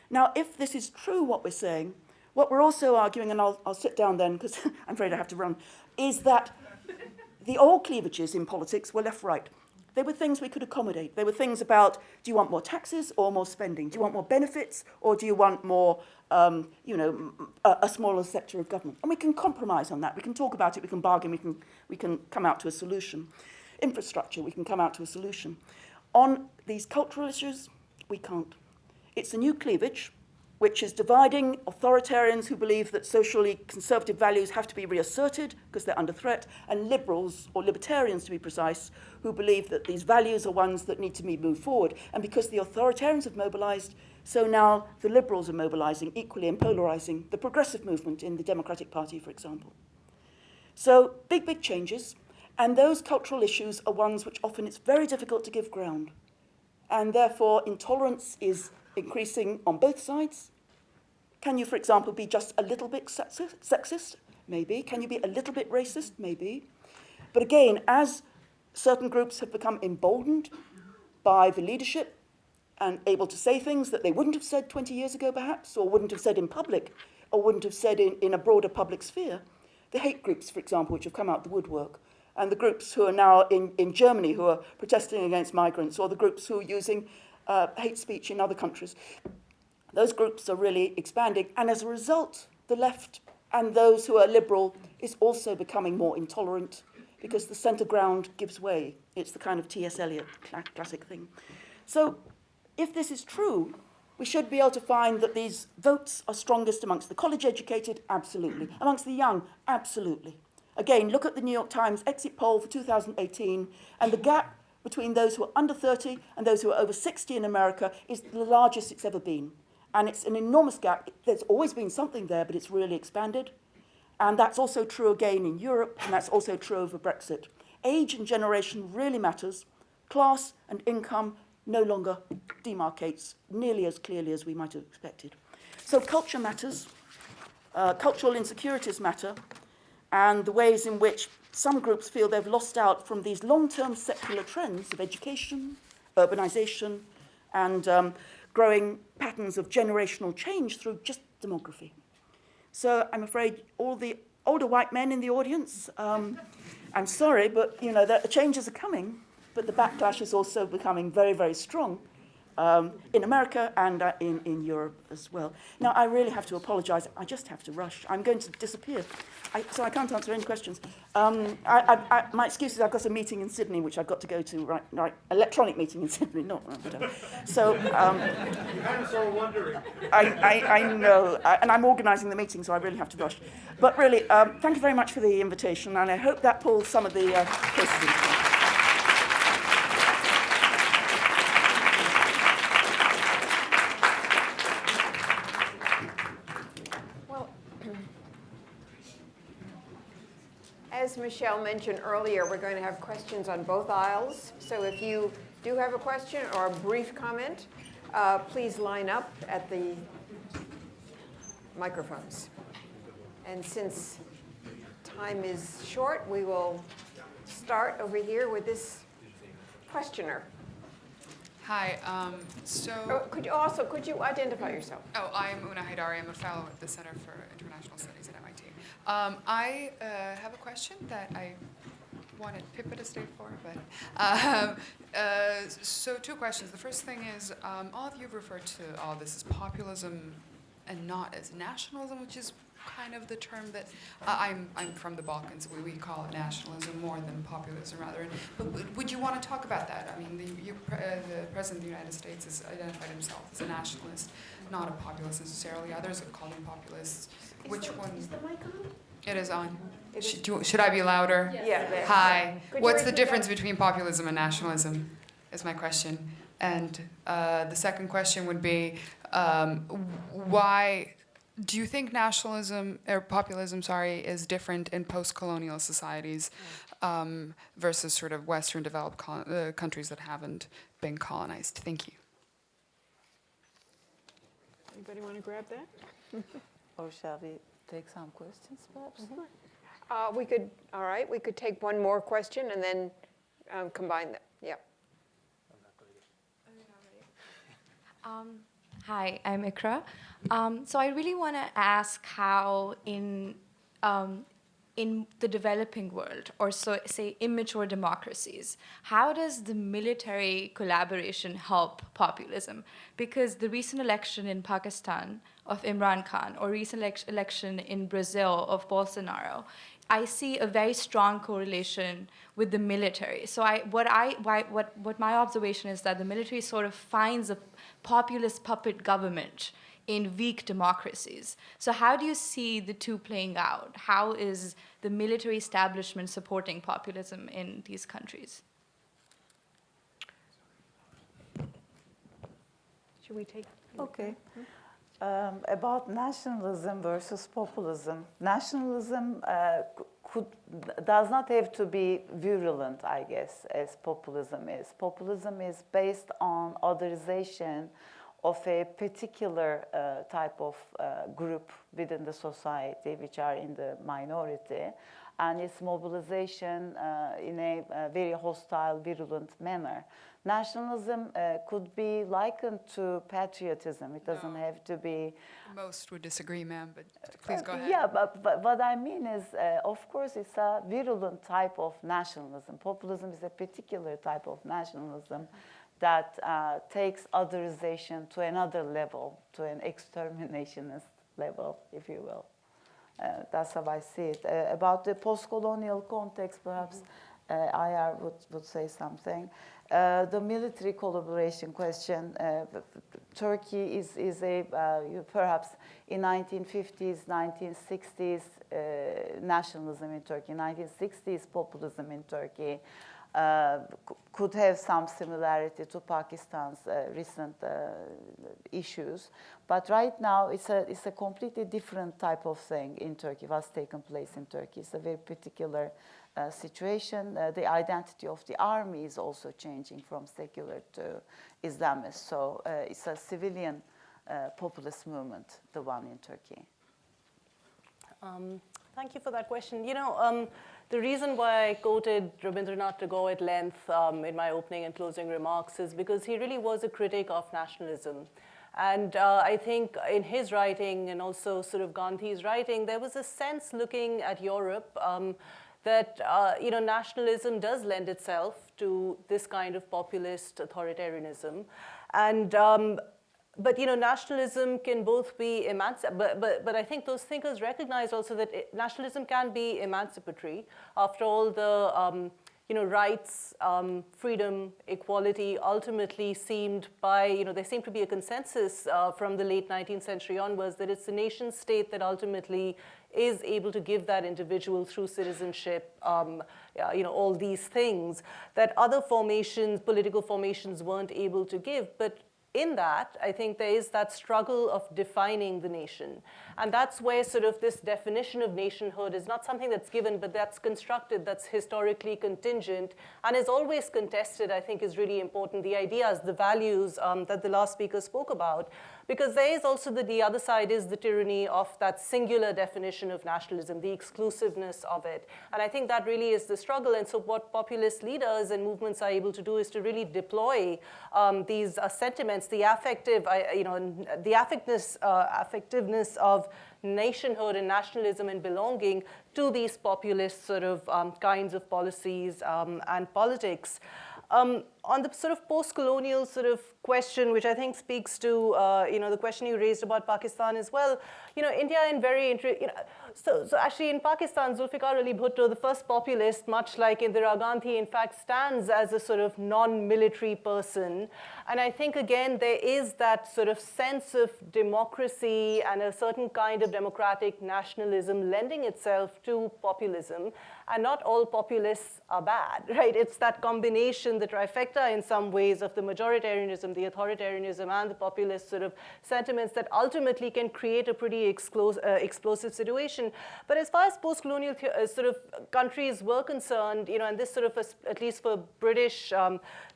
Now, if this is true, what we're saying, what we're also arguing, and I'll sit down then because I'm afraid I have to run, is that the old cleavages in politics were left-right. They were things we could accommodate. They were things about, do you want more taxes or more spending? Do you want more benefits or do you want more, a smaller sector of government? And we can compromise on that. We can talk about it. We can bargain. We can come out to a solution. Infrastructure, we can come out to a solution. On these cultural issues, we can't. It's a new cleavage, which is dividing authoritarians who believe that socially conservative values have to be reasserted because they're under threat, and liberals, or libertarians to be precise, who believe that these values are ones that need to be moved forward. And because the authoritarians have mobilized, so now the liberals are mobilizing equally and polarizing the progressive movement in the Democratic Party, for example. So big changes, and those cultural issues are ones which often it's very difficult to give ground. And therefore, intolerance is increasing on both sides. Can you, for example, be just a little bit sexist? Maybe. Can you be a little bit racist? Maybe. But again, as certain groups have become emboldened by the leadership and able to say things that they wouldn't have said 20 years ago, perhaps, or wouldn't have said in public, or wouldn't have said in a broader public sphere, the hate groups, for example, which have come out the woodwork, and the groups who are now in Germany who are protesting against migrants, or the groups who are using hate speech in other countries. Those groups are really expanding, and as a result, the left and those who are liberal is also becoming more intolerant because the centre ground gives way. It's the kind of T.S. Eliot classic thing. So if this is true, we should be able to find that these votes are strongest amongst the college-educated, absolutely. Amongst the young, absolutely. Again, look at the New York Times exit poll for 2018, and the gap between those who are under 30 and those who are over 60 in America is the largest it's ever been. And it's an enormous gap. There's always been something there, but it's really expanded. And that's also true again in Europe, and that's also true over Brexit. Age and generation really matters. Class and income no longer demarcates nearly as clearly as we might have expected. So culture matters. Cultural insecurities matter. And the ways in which some groups feel they've lost out from these long-term secular trends of education, urbanization, and growing patterns of generational change through just demography. So I'm afraid all the older white men in the audience, I'm sorry, but you know, the changes are coming, but the backlash is also becoming very, very strong. in America and in Europe as well. Now, I really have to apologize. I just have to rush. I'm going to disappear, so I can't answer any questions. My excuse is I've got a meeting in Sydney, which I've got to go to, right, electronic meeting in Sydney, not whatever. So, You kind of saw wondering. I know, and I'm organising the meeting, so I really have to rush. But really, thank you very much for the invitation, and I hope that pulls some of the cases into. As Michelle mentioned earlier, we're going to have questions on both aisles. So if you do have a question or a brief comment, please line up at the microphones. And since time is short, we will start over here with this questioner. Hi. Could you identify yourself? Oh, I'm Una Haidari. I'm a fellow at the Center for International Studies at MIT. I have a question that I wanted Pippa to stay for, but so two questions. The first thing is, all of you refer to all of this as populism and not as nationalism, which is kind of the term that I'm from the Balkans. We call it nationalism more than populism, rather. But would you want to talk about that? I mean, the President of the United States has identified himself as a nationalist, not a populist necessarily. Others have called him populists. Which one? Is the mic on? It is on. Should I be louder? Yes. Yeah. Hi. Could you What's the repeat difference that? between populism and nationalism? Is my question. And the second question would be, why do you think nationalism or populism, is different in post-colonial societies versus sort of Western developed countries that haven't been colonized? Thank you. Anybody want to grab that? Or shall we take some questions, perhaps? We could take one more question and then combine them. Yeah. Hi, I'm Ikra. So I really want to ask how in the developing world, or so say immature democracies, how does the military collaboration help populism? Because the recent election in Pakistan of Imran Khan, or recent election in Brazil of Bolsonaro, I see a very strong correlation with the military. So what my observation is that the military sort of finds a populist puppet government in weak democracies. So how do you see the two playing out? How is the military establishment supporting populism in these countries? Should we take? Okay. About nationalism versus populism. Nationalism does not have to be virulent, I guess, as populism is. Populism is based on otherization of a particular type of group within the society, which are in the minority, and its mobilization in a very hostile, virulent manner. Nationalism could be likened to patriotism. It doesn't have to be... Most would disagree, ma'am, but please go ahead. Yeah, but what I mean is, of course, it's a virulent type of nationalism. Populism is a particular type of nationalism that takes otherization to another level, to an exterminationist level, if you will. That's how I see it. About the post-colonial context, perhaps Aiyar would say something. The military collaboration question, Turkey is perhaps in 1950s, 1960s, nationalism in Turkey, 1960s populism in Turkey, could have some similarity to Pakistan's recent issues. But right now, it's a completely different type of thing in Turkey, what's taken place in Turkey. It's a very particular situation. The identity of the army is also changing from secular to Islamist. So it's a civilian populist movement, the one in Turkey. Thank you for that question. You know, the reason why I quoted Rabindranath Tagore at length in my opening and closing remarks is because he really was a critic of nationalism. And I think in his writing and also sort of Gandhi's writing, there was a sense looking at Europe that you know, nationalism does lend itself to this kind of populist authoritarianism. And but nationalism can both be but I think those thinkers recognize also that nationalism can be emancipatory. After all, the rights, freedom, equality ultimately seemed there seemed to be a consensus from the late 19th century onwards that it's the nation state that ultimately is able to give that individual through citizenship, all these things that other formations, political formations weren't able to give. But in that, I think there is that struggle of defining the nation. And that's where sort of this definition of nationhood is not something that's given, but that's constructed, that's historically contingent, and is always contested, I think is really important. The ideas, the values that the last speaker spoke about. Because there is also the other side is the tyranny of that singular definition of nationalism, the exclusiveness of it. And I think that really is the struggle. And so what populist leaders and movements are able to do is to really deploy these sentiments, the affectiveness of nationhood and nationalism and belonging to these populist sort of kinds of policies and politics. On the sort of post-colonial sort of question, which I think speaks to the question you raised about Pakistan as well. India in very so actually in Pakistan, Zulfikar Ali Bhutto, the first populist, much like Indira Gandhi, in fact stands as a sort of non-military person. And I think again there is that sort of sense of democracy and a certain kind of democratic nationalism lending itself to populism. And not all populists are bad, right? It's that combination, the trifecta in some ways of the majoritarianism, the authoritarianism, and the populist sort of sentiments that ultimately can create a pretty explosive situation. But as far as post-colonial sort of countries were concerned, and this sort of, at least for British,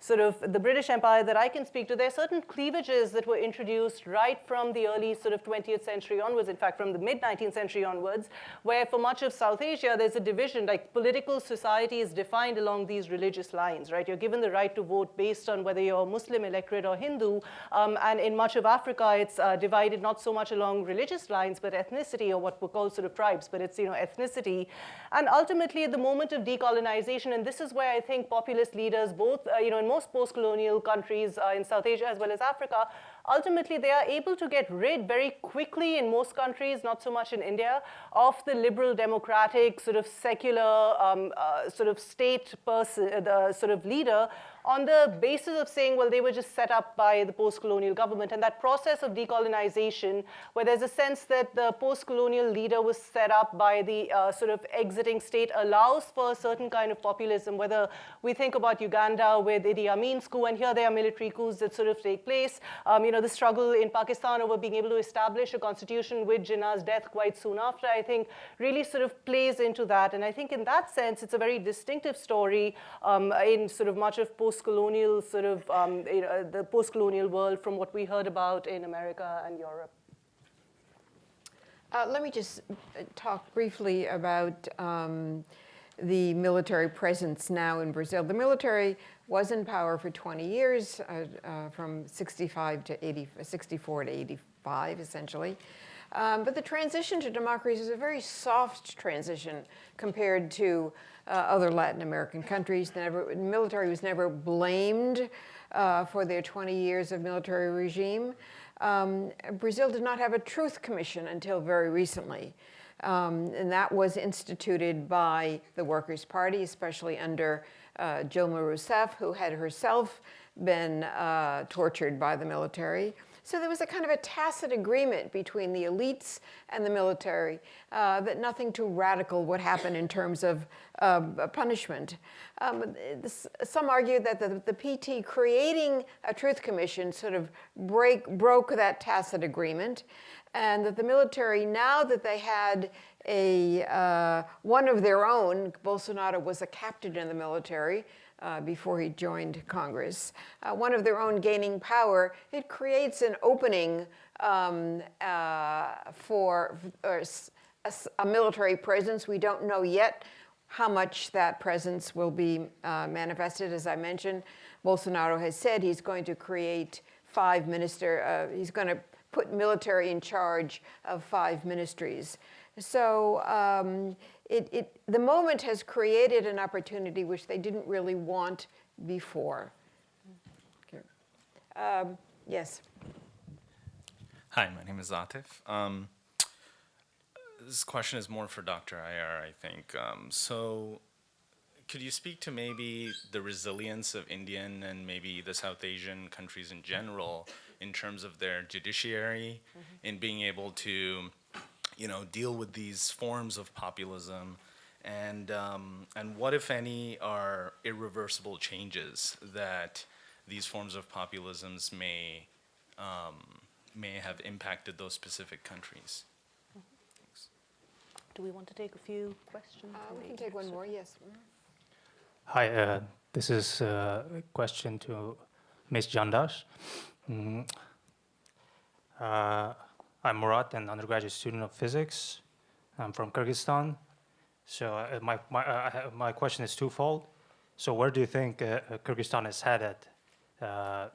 sort of the British Empire that I can speak to, there are certain cleavages that were introduced right from the early sort of 20th century onwards, in fact, from the mid-19th century onwards, where for much of South Asia, there's a division, like political society is defined along these religious lines, right? You're given the right to vote based on whether you're Muslim electorate or Hindu, and in much of Africa, it's divided not so much along religious lines, but ethnicity, or what we call sort of tribes, but it's, ethnicity. And ultimately, at the moment of decolonization, and this is where I think populist leaders, both, in most post-colonial countries in South Asia as well as Africa, ultimately, they are able to get rid very quickly in most countries, not so much in India, of the liberal democratic sort of secular sort of state person, the sort of leader, on the basis of saying, well, they were just set up by the post-colonial government. And that process of decolonization, where there's a sense that the post-colonial leader was set up by the sort of exiting state, allows for a certain kind of populism, whether we think about Uganda with Idi Amin's coup, and here there are military coups that sort of take place. The struggle in Pakistan over being able to establish a constitution with Jinnah's death quite soon after, I think, really sort of plays into that. And I think in that sense, it's a very distinctive story in sort of much of post-colonial sort of, the post-colonial world from what we heard about in America and Europe. Let me just talk briefly about the military presence now in Brazil. The military was in power for 20 years, from 64 to 85, essentially. But the transition to democracy is a very soft transition compared to other Latin American countries. The military was never blamed for their 20 years of military regime. Brazil did not have a truth commission until very recently. And that was instituted by the Workers' Party, especially under Dilma Rousseff, who had herself been tortured by the military. So there was a kind of a tacit agreement between the elites and the military that nothing too radical would happen in terms of punishment. Some argue that the PT creating a truth commission sort of broke that tacit agreement, and that the military, now that they had one of their own, Bolsonaro was a captain in the military, before he joined Congress, one of their own gaining power, it creates an opening for a military presence. We don't know yet how much that presence will be manifested. As I mentioned, Bolsonaro has said he's going to create 5 ministers, he's going to put military in charge of 5 ministries. So the moment has created an opportunity which they didn't really want before. Yes. Hi, my name is Atif. This question is more for Dr. Aiyar, I think. So could you speak to maybe the resilience of Indian and maybe the South Asian countries in general in terms of their judiciary in being able to, deal with these forms of populism, and what, if any, are irreversible changes that these forms of populisms may have impacted those specific countries? Thanks. Do we want to take a few questions? We can take one more, yes. Hi, this is a question to Ms. Jandas. I'm Murat, an undergraduate student of physics. I'm from Kyrgyzstan. So my question is twofold. So where do you think Kyrgyzstan is headed?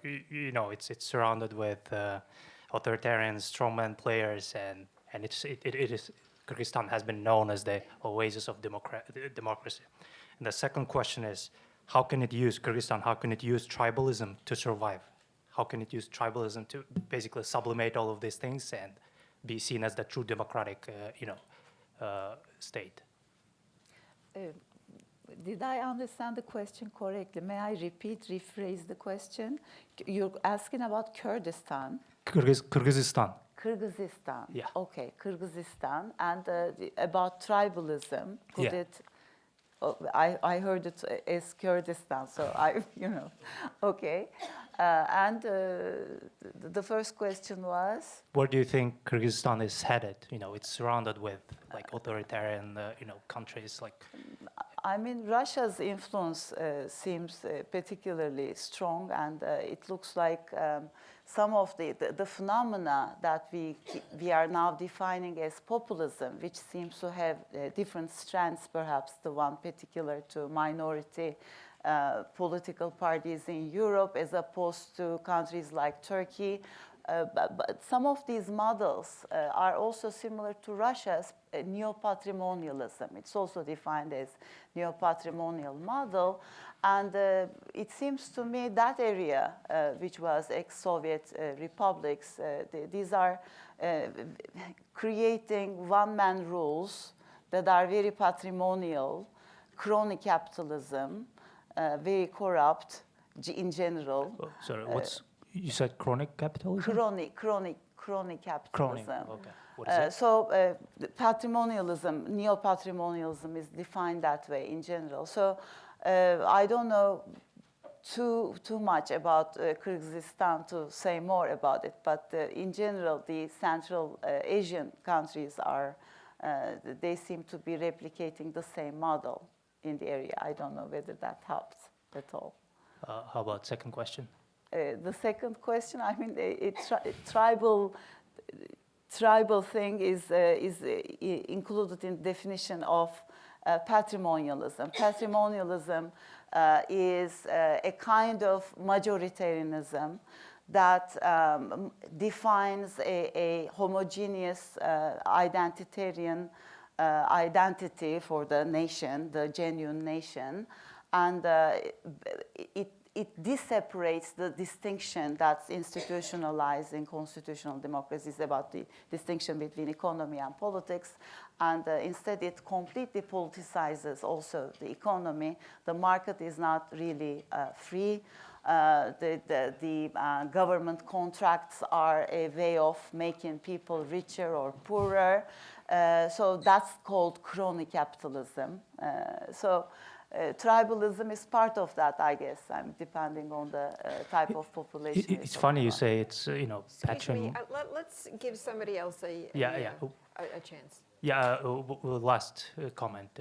It's surrounded with authoritarian strongman players, and Kyrgyzstan has been known as the oasis of democracy. And the second question is, Kyrgyzstan, how can it use tribalism to survive? How can it use tribalism to basically sublimate all of these things and be seen as the true democratic, state? Did I understand the question correctly? May I rephrase the question? You're asking about Kurdistan. Kyrgyzstan. Kyrgyzstan. Yeah. Okay, Kyrgyzstan, and about tribalism. Could Yeah. it? Oh, I heard it as Kurdistan, so okay. And the first question was? Where do you think Kyrgyzstan is headed? It's surrounded with like authoritarian, countries like. I mean, Russia's influence seems particularly strong, and it looks like some of the phenomena that we are now defining as populism, which seems to have different strands, perhaps the one particular to minority political parties in Europe, as opposed to countries like Turkey. But some of these models are also similar to Russia's neo-patrimonialism. It's also defined as neo-patrimonial model. And it seems to me that area, which was ex-Soviet republics, these are creating one-man rules that are very patrimonial, crony capitalism, very corrupt in general. Oh, sorry, you said chronic capitalism? Crony capitalism. Okay. What is it? So patrimonialism, neo-patrimonialism is defined that way in general. So I don't know too much about Kyrgyzstan to say more about it, but in general, the Central Asian countries they seem to be replicating the same model in the area. I don't know whether that helps at all. How about second question? The second question, I mean, tribal thing is included in the definition of patrimonialism. Patrimonialism is a kind of majoritarianism that defines a homogeneous identitarian identity for the nation, the genuine nation, and it disseparates the distinction that's institutionalized in constitutional democracies about the distinction between economy and politics, and instead it completely politicizes also the economy. The market is not really free. The government contracts are a way of making people richer or poorer. So that's called crony capitalism. Tribalism is part of that, I guess, depending on the type of population. It's funny you say it's, Excuse me, let's give somebody else a chance. Yeah, last comment.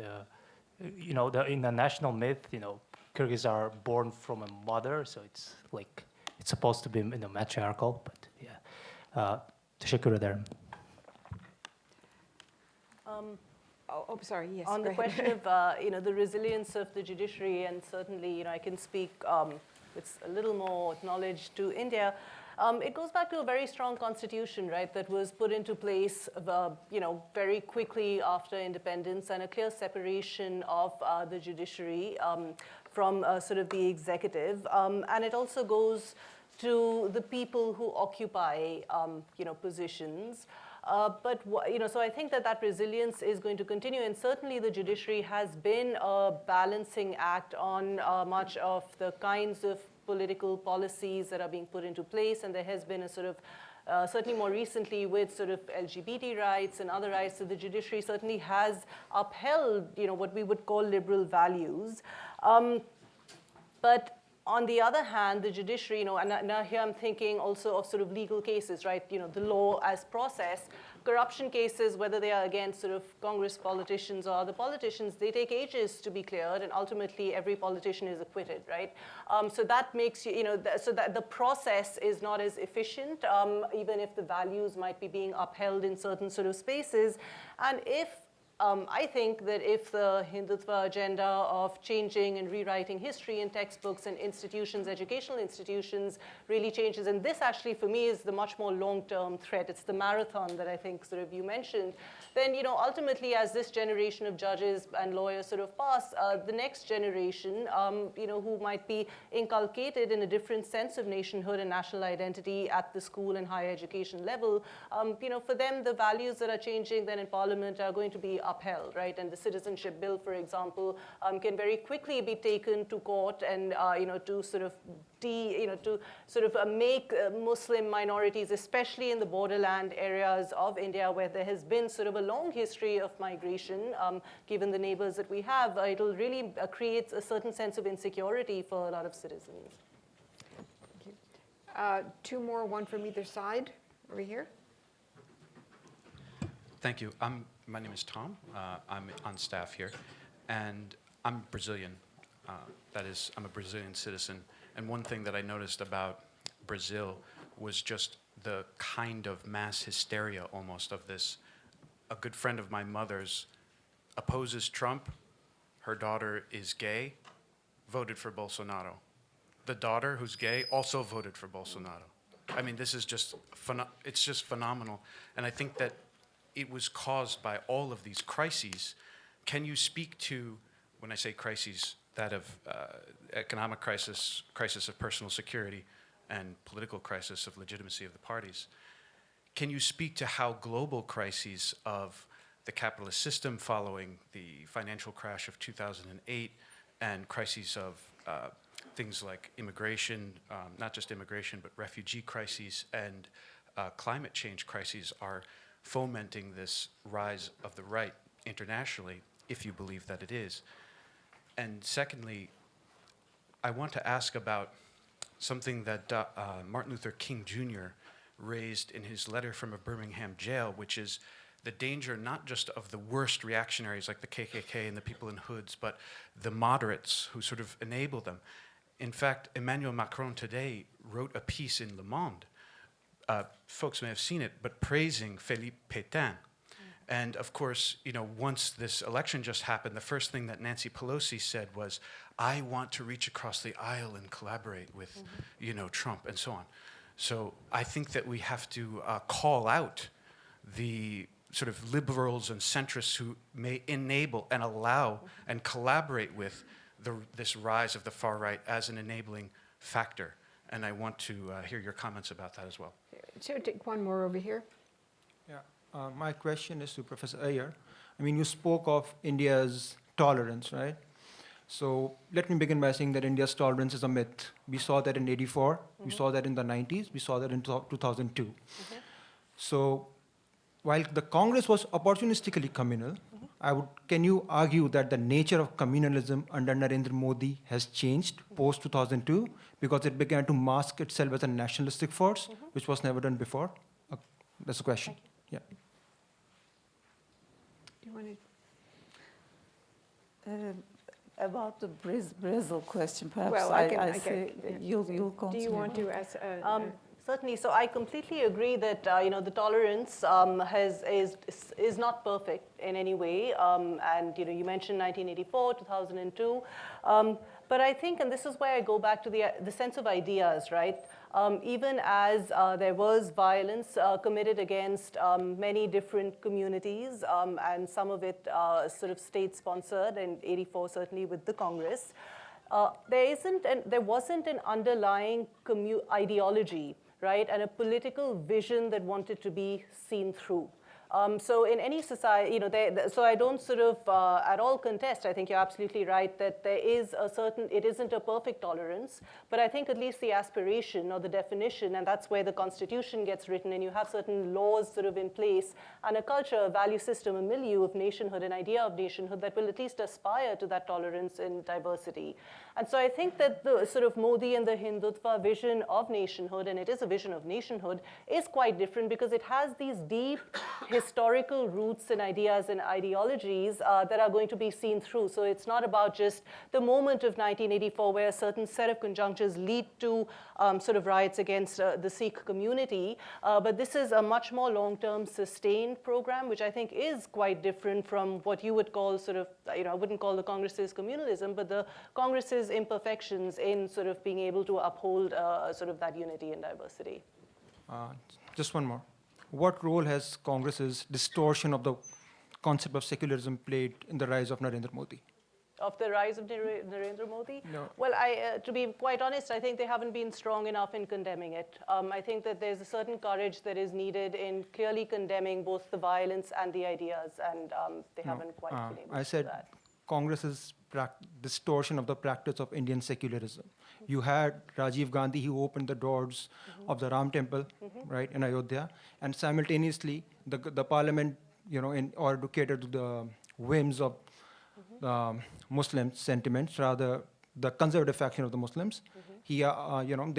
In the national myth, Kyrgyz are born from a mother, so it's like, it's supposed to be matriarchal, but yeah. Teşekkür ederim. Sorry, yes. On the question of the resilience of the judiciary, and certainly I can speak with a little more knowledge to India. It goes back to a very strong constitution, right, that was put into place, very quickly after independence, and a clear separation of the judiciary from sort of the executive. And it also goes to the people who occupy, positions. So I think that resilience is going to continue, and certainly the judiciary has been a balancing act on much of the kinds of political policies that are being put into place, and there has been a sort of certainly more recently with sort of LGBT rights and other rights, so the judiciary certainly has upheld, what we would call liberal values. But on the other hand, the judiciary, and now here I'm thinking also of sort of legal cases, right? The law as process. Corruption cases, whether they are against sort of Congress politicians or other politicians, they take ages to be cleared, and ultimately every politician is acquitted, right? So that makes so that the process is not as efficient, even if the values might be being upheld in certain sort of spaces. And if I think that if the Hindutva agenda of changing and rewriting history in textbooks and institutions, educational institutions, really changes, and this actually for me is the much more long-term threat, it's the marathon that I think sort of you mentioned, then ultimately as this generation of judges and lawyers sort of pass, the next generation, who might be inculcated in a different sense of nationhood and national identity at the school and higher education level, for them the values that are changing then in Parliament are going to be upheld, right? And the citizenship bill, for example, can very quickly be taken to court and to sort of make Muslim minorities, especially in the borderland areas of India, where there has been sort of a long history of migration, given the neighbors that we have, it'll really create a certain sense of insecurity for a lot of citizens. Thank you. Two more, one from either side, over here. Thank you. My name is Tom. I'm on staff here, and I'm Brazilian. That is, I'm a Brazilian citizen. And one thing that I noticed about Brazil was just the kind of mass hysteria almost of this. A good friend of my mother's opposes Trump. Her daughter is gay, voted for Bolsonaro. The daughter, who's gay, also voted for Bolsonaro. I mean, this is just, it's just phenomenal. And I think that it was caused by all of these crises. Can you speak to, when I say crises, that of economic crisis, crisis of personal security, and political crisis of legitimacy of the parties? Can you speak to how global crises of the capitalist system following the financial crash of 2008 and crises of things like immigration, not just immigration, but refugee crises and climate change crises are fomenting this rise of the right internationally, if you believe that it is? And secondly, I want to ask about something that Martin Luther King Jr. raised in his letter from a Birmingham jail, which is the danger not just of the worst reactionaries like the KKK and the people in hoods, but the moderates who sort of enable them. In fact, Emmanuel Macron today wrote a piece in Le Monde, folks may have seen it, but praising Philippe Pétain. And of course, once this election just happened, the first thing that Nancy Pelosi said was, I want to reach across the aisle and collaborate with, Trump and so on. So I think that we have to call out the sort of liberals and centrists who may enable and allow and collaborate with this rise of the far right as an enabling factor. And I want to hear your comments about that as well. So take one more over here. Yeah, my question is to Professor Aiyar. I mean, you spoke of India's tolerance, right? So let me begin by saying that India's tolerance is a myth. We saw that in '84, we saw that in the '90s, we saw that in 2002. So while the Congress was opportunistically communal, can you argue that the nature of communalism under Narendra Modi has changed post-2002 because it began to mask itself as a nationalistic force, which was never done before? That's the question. Yeah. Do you want to? About the Brazil question, perhaps well, you'll continue. Do you want to ask? Certainly. So I completely agree that the tolerance is not perfect in any way. And you mentioned 1984, 2002. But I think, and this is where I go back to the sense of ideas, right? Even as there was violence committed against many different communities, and some of it sort of state-sponsored, and '84 certainly with the Congress. there wasn't an underlying ideology, right, and a political vision that wanted to be seen through. So in any society, so I don't sort of at all contest, I think you're absolutely right, that there is it isn't a perfect tolerance, but I think at least the aspiration or the definition, and that's where the Constitution gets written, and you have certain laws sort of in place, and a culture, a value system, a milieu of nationhood, an idea of nationhood that will at least aspire to that tolerance and diversity. And so I think that the sort of Modi and the Hindutva vision of nationhood, and it is a vision of nationhood, is quite different because it has these deep historical roots and ideas and ideologies that are going to be seen through. So it's not about just the moment of 1984 where a certain set of conjunctures lead to sort of riots against the Sikh community, but this is a much more long-term sustained program, which I think is quite different from what you would call sort of, I wouldn't call the Congress's communalism, but the Congress's imperfections in sort of being able to uphold sort of that unity and diversity. Just one more. What role has Congress's distortion of the concept of secularism played in the rise of Narendra Modi? Of the rise of Narendra Modi? No. Well, to be quite honest, I think they haven't been strong enough in condemning it. I think that there's a certain courage that is needed in clearly condemning both the violence and the ideas, and they haven't quite been able to do that. Congress's distortion of the practice of Indian secularism. You had Rajiv Gandhi, who opened the doors of the Ram Temple, right, in Ayodhya, and simultaneously the parliament, in order to cater to the whims of Muslim sentiments, rather the conservative faction of the Muslims, they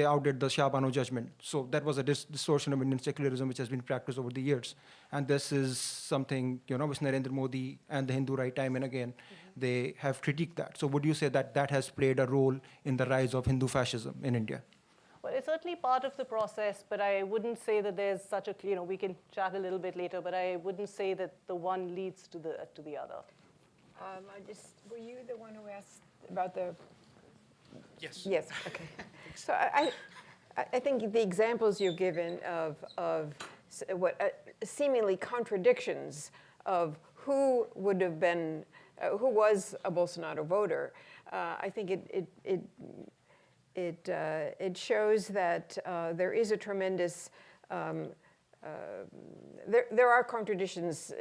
outdid the Shah Bano judgment. So that was a distortion of Indian secularism which has been practiced over the years. And this is something, which Narendra Modi and the Hindu right time and again, they have critiqued that. So would you say that that has played a role in the rise of Hindu fascism in India? Well, it's certainly part of the process, but I wouldn't say that there's such a, we can chat a little bit later, but I wouldn't say that the one leads to the other. Were you the one who asked about the? Yes. Yes, okay. So I think the examples you've given of what seemingly contradictions of who would have been, who was a Bolsonaro voter, I think it shows that there is a tremendous, there are contradictions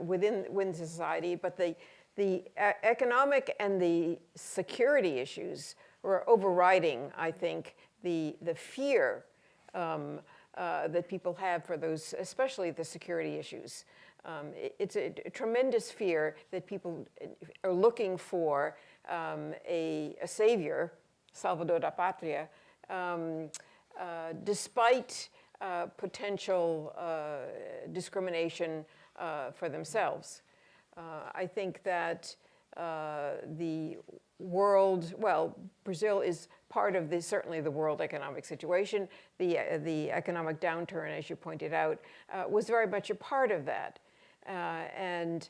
within society, but the economic and the security issues were overriding, I think, the fear that people have for those, especially the security issues. It's a tremendous fear that people are looking for a savior, Salvador da Patria, despite potential discrimination for themselves. I think that the world, well, Brazil is part of certainly the world economic situation. The economic downturn, as you pointed out, was very much a part of that, and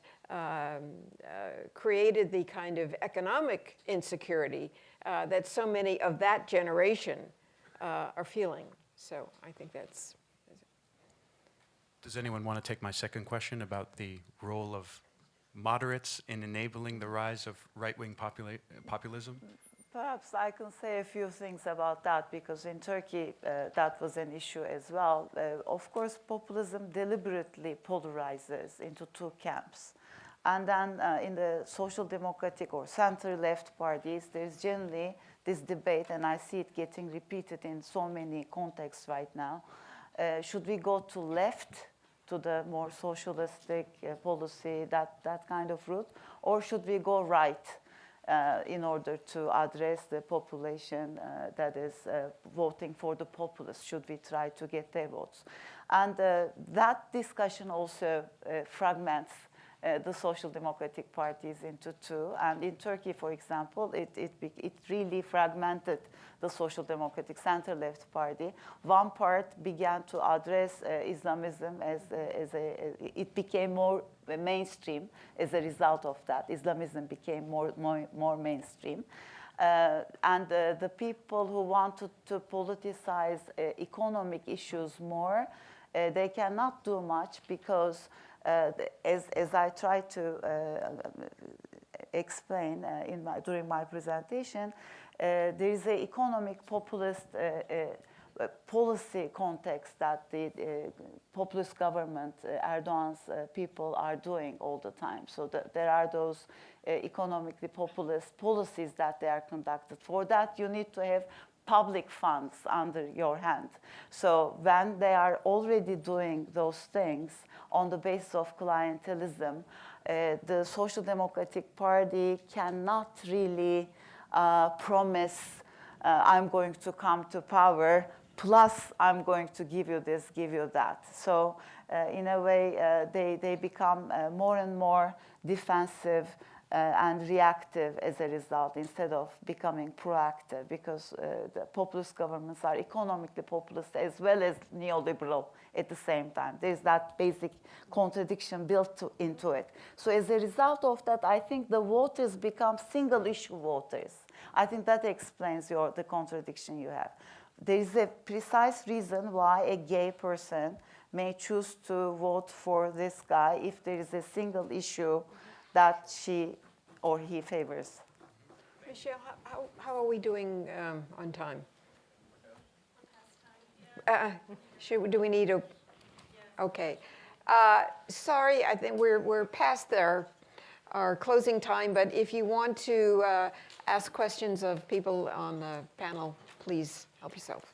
created the kind of economic insecurity that so many of that generation are feeling. So I think that's. Does anyone want to take my second question about the role of moderates in enabling the rise of right-wing populism? Perhaps I can say a few things about that, because in Turkey that was an issue as well. Of course, populism deliberately polarizes into two camps. And then in the social democratic or center-left parties, there's generally this debate, and I see it getting repeated in so many contexts right now. Should we go to left, to the more socialistic policy, that kind of route, or should we go right in order to address the population that is voting for the populist? Should we try to get their votes? And that discussion also fragments the social democratic parties into two. And in Turkey, for example, it really fragmented the social democratic center-left party. One part began to address Islamism it became more mainstream as a result of that. Islamism became more mainstream. And the people who wanted to politicize economic issues more, they cannot do much because as I try to explain during my presentation, there is an economic populist policy context that the populist government, Erdogan's people are doing all the time. So there are those economically populist policies that they are conducted. For that, you need to have public funds under your hand. So when they are already doing those things on the basis of clientelism, the Social Democratic Party cannot really promise I'm going to come to power, plus I'm going to give you this, give you that. So in a way, they become more and more defensive and reactive as a result, instead of becoming proactive, because the populist governments are economically populist as well as neoliberal at the same time. There's that basic contradiction built into it. So as a result of that, I think the voters become single-issue voters. I think that explains the contradiction you have. There is a precise reason why a gay person may choose to vote for this guy if there is a single issue that she or he favors. Michelle, how are we doing on time? Do we need a? Okay. Sorry, I think we're past our closing time. But if you want to ask questions of people on the panel, please help yourself.